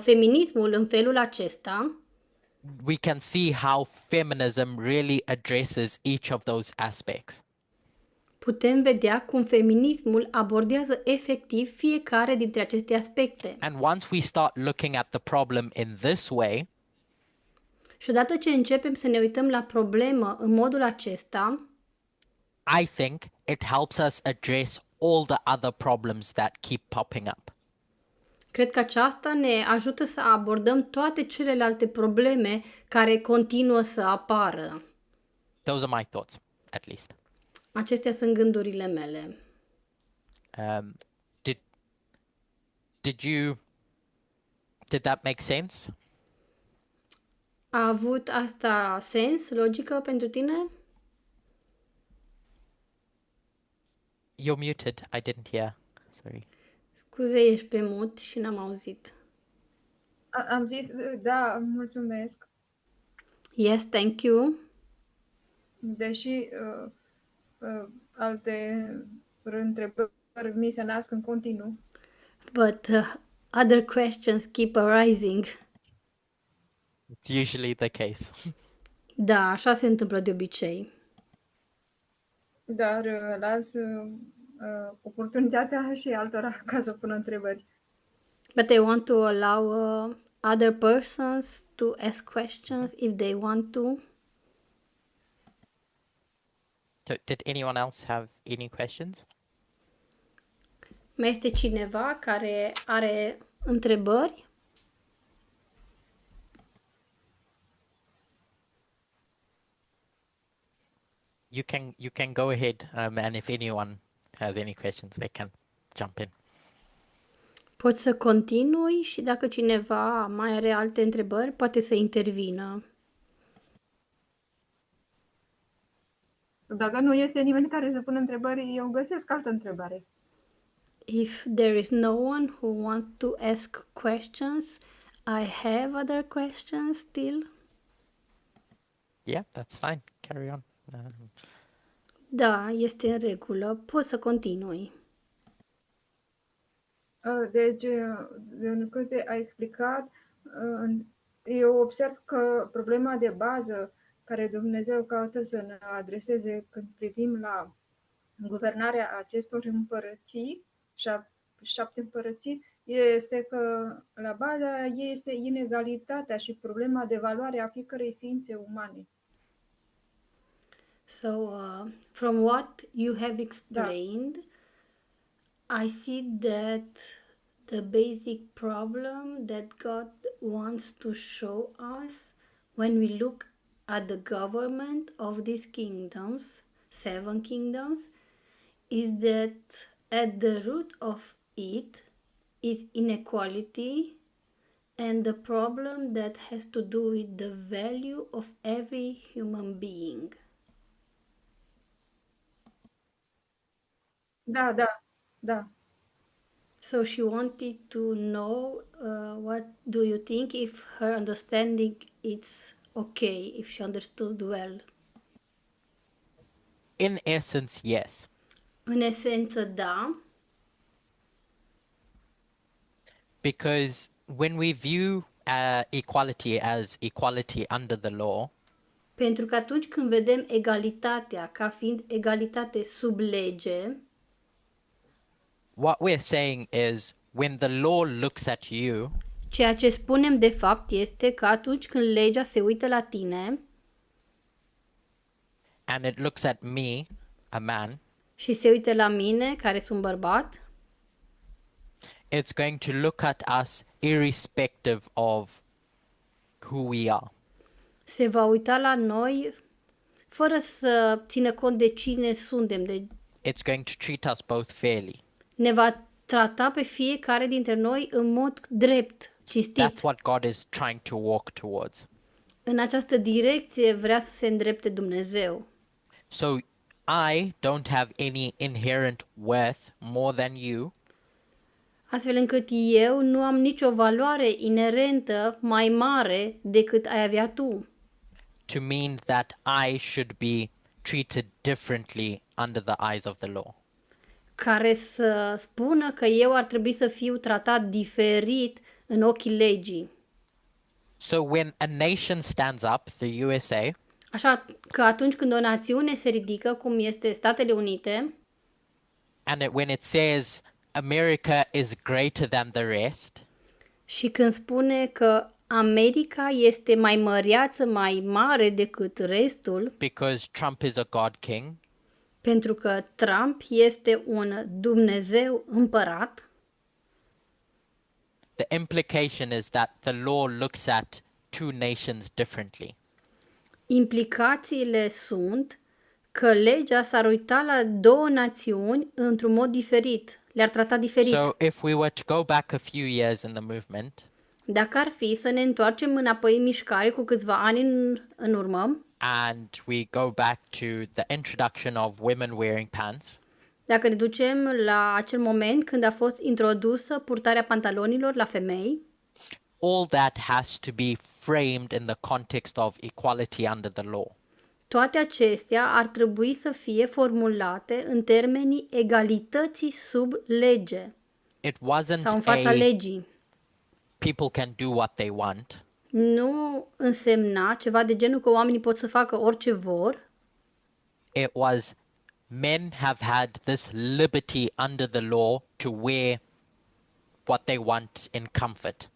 feminismul în felul acesta, we can see how feminism really addresses each of those aspects. putem vedea cum feminismul abordează efectiv fiecare dintre aceste aspecte. And once we start looking at the problem in this way, Și odată ce începem să ne uităm la problemă în modul acesta, I think it helps us address all the other problems that keep popping up. cred că aceasta ne ajută să abordăm toate celelalte probleme care continuă să apară. Those are my thoughts, at least. Acestea sunt gândurile mele. Did that make sense? A avut asta sens, logică pentru tine? You're muted. I didn't hear. Sorry. Scuze, ești pe mut și n-am auzit. Am zis, da, mulțumesc, Yes, thank you. deși alte întrebări mi se nasc în continuu. But other questions keep arising. It's usually the case. Da, așa se întâmplă de obicei. Dar las oportunitatea și altora ca să pună întrebări. But I want to allow other persons to ask questions if they want to. So, did anyone else have any questions? Mai este cineva care are întrebări? You can go ahead, and if anyone has any questions, they can jump in. Poți să continui și dacă cineva mai are alte întrebări, poate să intervină. Dacă nu este nimeni care să pună întrebări, eu găsesc altă întrebare. If there is no one who wants to ask questions, I have other questions still. Yeah, that's fine. Carry on. Da, este în regulă. Poți să continui. Deci, din câte ai explicat, eu observ că problema de bază care Dumnezeu caută să ne adreseze când privim la guvernarea acestor împărății, 7 împărății, este că la baza ei este inegalitatea și problema de valoare a fiecărei ființe umane. So, from what you have explained, I see that the basic problem that God wants to show us when we look at the government of these kingdoms, 7 kingdoms, is that at the root of it is inequality and the problem that has to do with the value of every human being. Da. So she wanted to know what do you think, if her understanding it's okay, if she understood well. In essence, yes. În esență, da, Because when we view equality as equality under the law, pentru că atunci când vedem egalitatea ca fiind egalitate sub lege, what we're saying is when the law looks at you, ceea ce spunem de fapt este că atunci când legea se uită la tine and it looks at me, a man, și se uită la mine, care sunt bărbat, it's going to look at us irrespective of who we are. se va uita la noi fără să țină cont de cine suntem, It's going to treat us both fairly. ne va trata pe fiecare dintre noi în mod drept, cinstit. That's what God is trying to walk towards. În această direcție vrea să se îndrepte Dumnezeu. So I don't have any inherent worth more than you, Astfel încât eu nu am nicio valoare inerentă mai mare decât ai avea tu, to mean that I should be treated differently under the eyes of the law. care să spună că eu ar trebui să fiu tratat diferit în ochii legii. So when a nation stands up, the USA, Așa că atunci când o națiune se ridică, cum este Statele Unite, and when it says America is greater than the rest, și când spune că America este mai măreață, mai mare decât restul, because Trump is a God king, pentru că Trump este un Dumnezeu împărat. the implication is that the law looks at two nations differently. Implicațiile sunt că legea s-ar uita la două națiuni într-un mod diferit, le-ar trata diferit. So if we were to go back a few years in the movement Dacă ar fi să ne întoarcem înapoi în mișcare cu câțiva ani în urmă, and we go back to the introduction of women wearing pants, dacă ne ducem la acel moment când a fost introdusă purtarea pantalonilor la femei, all that has to be framed in the context of equality under the law. toate acestea ar trebui să fie formulate în termenii egalității sub lege It wasn't sau în fața a legii. people can do what they want. Nu însemna ceva de genul că oamenii pot să facă orice vor, It was men have had this liberty under the law to wear what they want in comfort.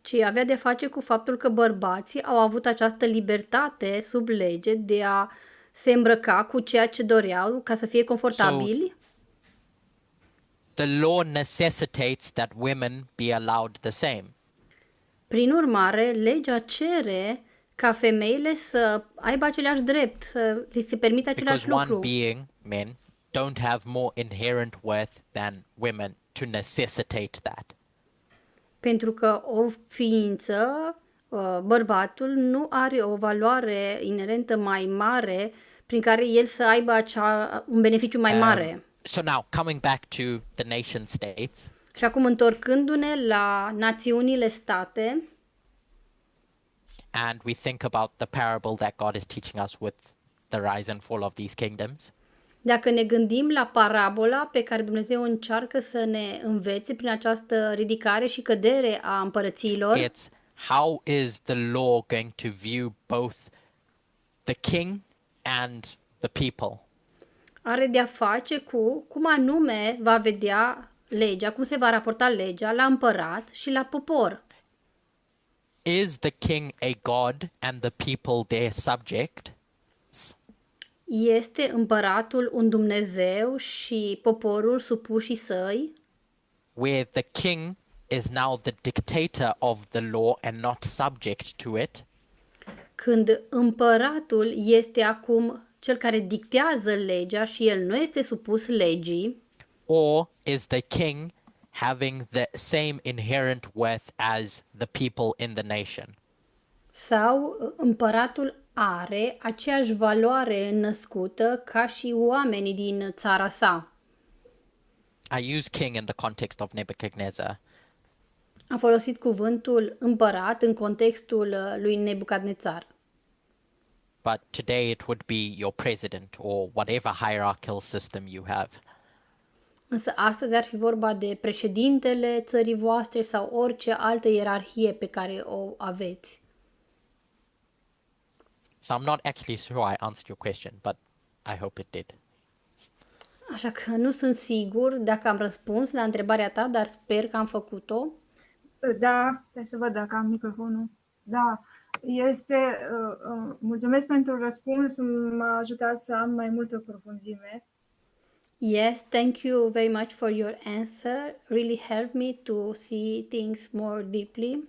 ci avea de face cu faptul că bărbații au avut această libertate sub lege de a se îmbrăca cu ceea ce doreau ca să fie confortabili. The law necessitates that women be allowed the same. Prin urmare, legea cere ca femeile să aibă același drept, să li se permită același Because one lucru. being, men, don't have more inherent worth than women to necessitate that. Pentru că o ființă, bărbatul, nu are o valoare inerentă mai mare prin care el să aibă un beneficiu mai mare. So now, coming back to the nation states, Și acum, întorcându-ne la națiunile state, and we think about the parable that God is teaching us with the rise and fall of these kingdoms, dacă ne gândim la parabola pe care Dumnezeu încearcă să ne învețe prin această ridicare și cădere a împărățiilor, it's how is the law going to view both the king and the people? are de-a face cu cum anume va vedea legea, cum se va raporta legea la împărat și la popor. Is the king a god and the people their subject? Este împăratul un Dumnezeu și poporul supușii săi, Where the king is now the dictator of the law and not subject to it? când împăratul este acum cel care dictează legea și el nu este supus legii, Or is the king having the same inherent worth as the people in the nation? sau împăratul are aceeași valoare născută ca și oamenii din țara sa. I use king in the context of Nebuchadnezzar, A folosit cuvântul împărat în contextul lui Nebucadnețar. but today it would be your president or whatever hierarchical system you have. Însă astăzi ar fi vorba de președintele țării voastre sau orice altă ierarhie pe care o aveți. So I'm not actually sure I answered your question, but I hope it did. Așa că nu sunt sigur dacă am răspuns la întrebarea ta, dar sper că am făcut-o. Da, stai să văd dacă am microfonul. Da, mulțumesc pentru răspuns, m-a ajutat să am mai multă profunzime. Yes, thank you very much for your answer. Really helped me to see things more deeply.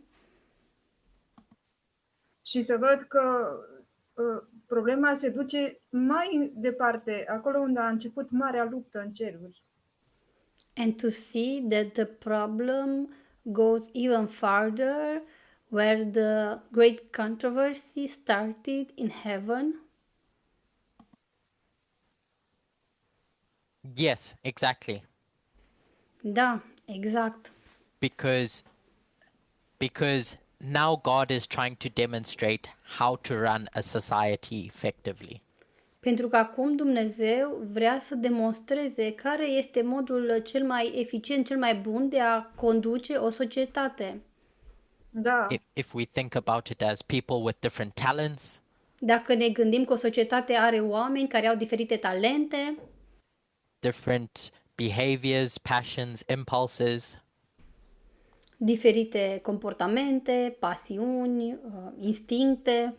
Și să văd că problema se duce mai departe, acolo unde a început marea luptă în ceruri. And to see that the problem goes even farther, where the great controversy started in heaven. Yes, exactly. Da, exact. Because now God is trying to demonstrate how to run a society effectively. Pentru că acum Dumnezeu vrea să demonstreze care este modul cel mai eficient, cel mai bun de a conduce o societate. Da, If we think about it as people with different talents, Dacă ne gândim că o societate are oameni care au diferite talente, different behaviors, passions, impulses, diferite comportamente, pasiuni, instincte.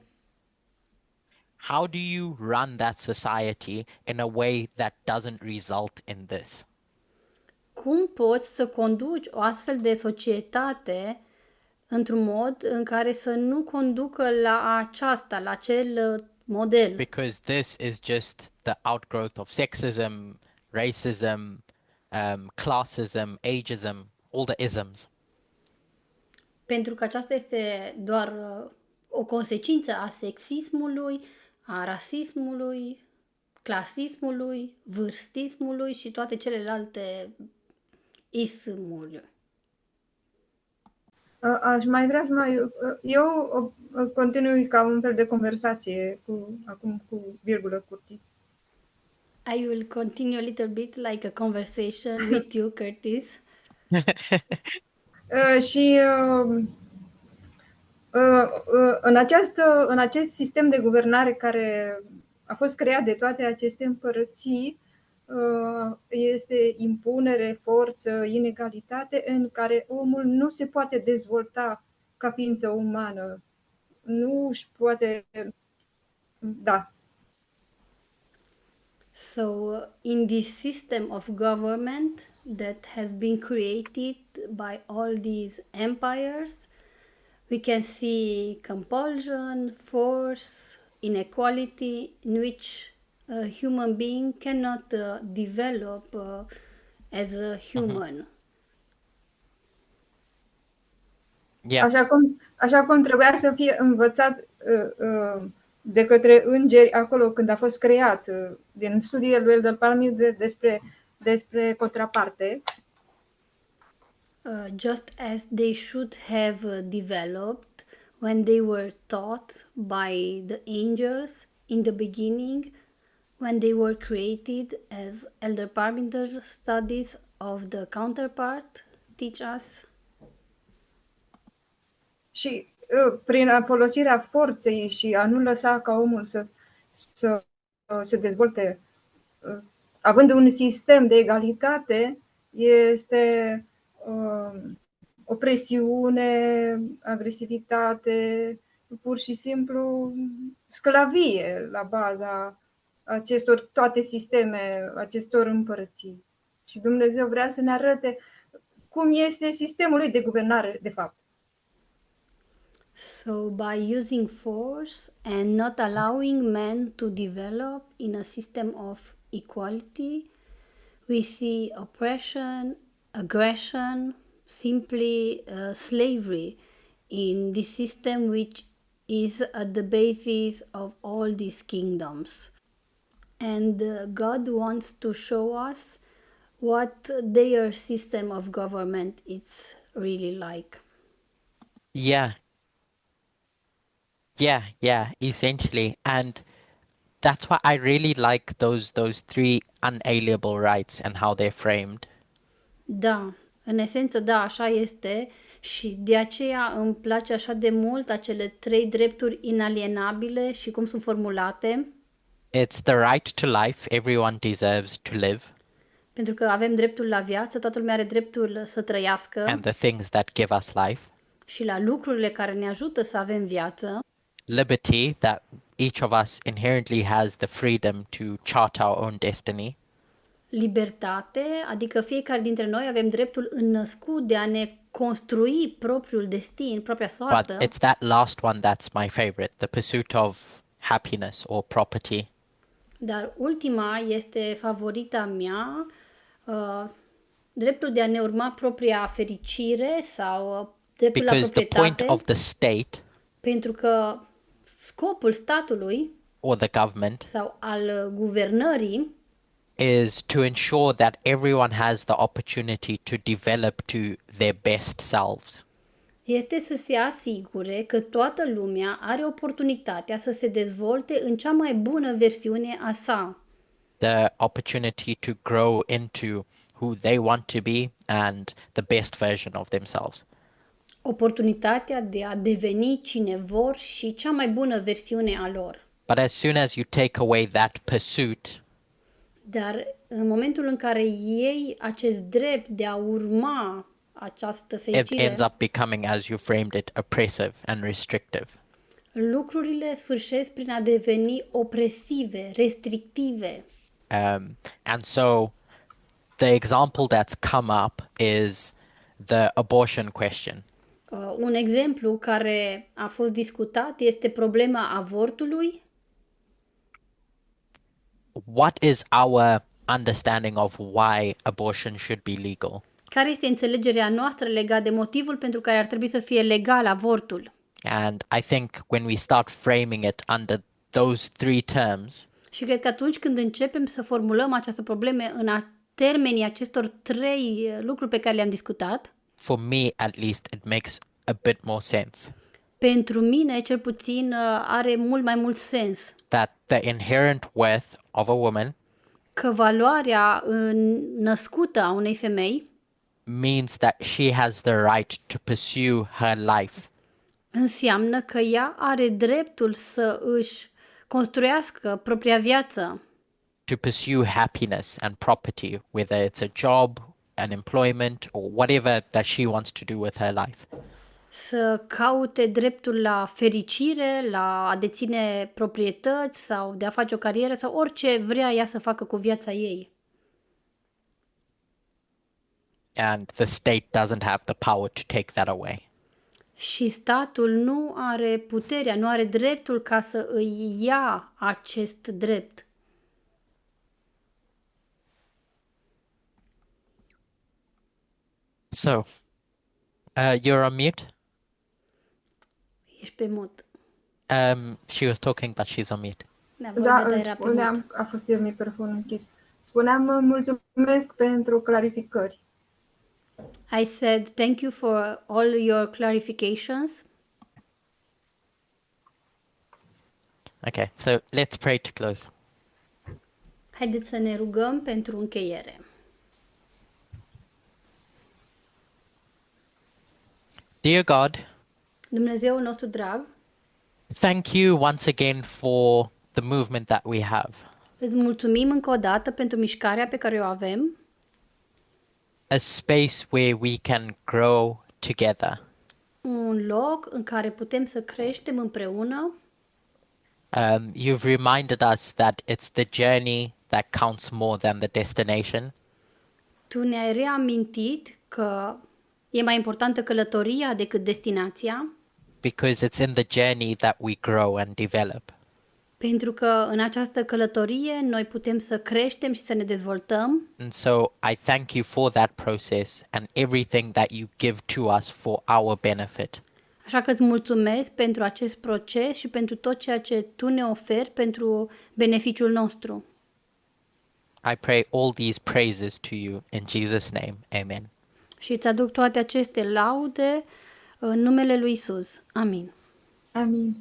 How do you run that society in a way that doesn't result in this? Cum poți să conduci o astfel de societate într-un mod în care să nu conducă la aceasta, la acel model? Because this is just the outgrowth of sexism, racism, classism, ageism, all the isms. Pentru că aceasta este doar o consecință a sexismului, a rasismului, clasismului, vârstismului și toate celelalte ismuri. Aș mai vrea să eu continui ca un fel de conversație acum cu virgulă Curtis. I will continue a little bit like a conversation with you, Curtis. Și în acest sistem de guvernare care a fost creat de toate aceste împărății, este impunere, forță, inegalitate în care omul nu se poate dezvolta ca ființă umană. Nu își poate... Da. So, in this system of government that has been created by all these empires, we can see compulsion, force, inequality, in which a human being cannot develop as a human. Yeah. Așa cum trebuia să fie învățat de către îngeri acolo când a fost creat, din studiile lui Eldar Parmid despre contraparte. Just as they should have developed when they were taught by the angels in the beginning, when they were created, as Elder Parminder studies of the counterpart teach us. Și prin folosirea forței și a nu lăsa ca omul să se dezvolte, având un sistem de egalitate, este opresiune, agresivitate, pur și simplu sclavie la baza toate sisteme, acestor împărății. Și Dumnezeu vrea să ne arate cum este sistemul lui de guvernare, de fapt. So, by using force and not allowing men to develop in a system of equality, we see oppression, aggression, simply slavery in this system which is at the basis of all these kingdoms. And God wants to show us what their system of government is really like. Yeah, essentially. And that's why I really like those three unalienable rights and how they're framed. Da, în esență, da, așa este și de aceea îmi place așa de mult acele 3 drepturi inalienabile și cum sunt formulate. It's the right to life, everyone deserves to live, Pentru că avem dreptul la viață, toată lumea are dreptul să trăiască and the things that give us life. și la lucrurile care ne ajută să avem viață. Liberty, that each of us inherently has the freedom to chart our own destiny. Libertate, adică fiecare dintre noi avem dreptul înnăscut de a ne construi propriul destin, propria soartă. But it's that last one that's my favorite, the pursuit of happiness or property. Dar ultima este favorita mea, dreptul de a ne urma propria fericire sau dreptul la Because the proprietate. point of the state Pentru că scopul statului or the government sau al guvernării is to ensure that everyone has the opportunity to develop to their best selves. este să se asigure că toată lumea are oportunitatea să se dezvolte în cea mai bună versiune a sa. The opportunity to grow into who they want to be and the best version of themselves. Oportunitatea de a deveni cine vor și cea mai bună versiune a lor. But as soon as you take away that pursuit, Dar în momentul în care iei acest drept de a urma această it fericire, ends up becoming, as you framed it, oppressive and restrictive. lucrurile sfârșesc prin a deveni opresive, restrictive. And so the example that's come up is the abortion question. Un exemplu care a fost discutat este problema avortului. What is our understanding of why abortion should be legal? Care este înțelegerea noastră legată de motivul pentru care ar trebui să fie legal avortul? And I think when we start framing it under those three terms, Și cred că atunci când începem să formulăm această probleme în termenii acestor trei lucruri pe care le-am discutat, for me at least, it makes a bit more sense. pentru mine, cel puțin, are mult mai mult sens That the inherent worth of a woman că valoarea născută a unei femei means that she has the right to pursue her life, înseamnă că ea are dreptul să își construiască propria viață, to pursue happiness and property, whether it's a job, an employment, or whatever that she wants to do with her life. să caute dreptul la fericire, la a deține proprietăți sau de a face o carieră sau orice vrea ea să facă cu viața ei. And the state doesn't have the power to take that away. Și statul nu are puterea, nu are dreptul ca să îi ia acest drept. So, you're on mute? Ești pe mut. She was talking, but she's on mute. Da, Da, vorbea, dar era pe mut. spuneam, a fost el microfonul închis. Spuneam, mulțumesc pentru clarificări. I said thank you for all your clarifications. Okay, so let's pray to close. Haideți să ne rugăm pentru încheiere. Dear God, Dumnezeul nostru drag, thank you once again for the movement that we have. îți mulțumim încă o dată pentru mișcarea pe care o avem, A space where we can grow together. un loc în care putem să creștem împreună. You've reminded us that it's the journey that counts more than the destination. Tu ne-ai reamintit că e mai importantă călătoria decât destinația, Because it's in the journey that we grow and develop. pentru că în această călătorie noi putem să creștem și să ne dezvoltăm. And so I thank you for that process and everything that you give to us for our benefit. Așa că îți mulțumesc pentru acest proces și pentru tot ceea ce tu ne oferi pentru beneficiul nostru. I pray all these praises to you in Jesus' name. Amen. Și îți aduc toate aceste laude în numele lui Isus. Amin. Amin.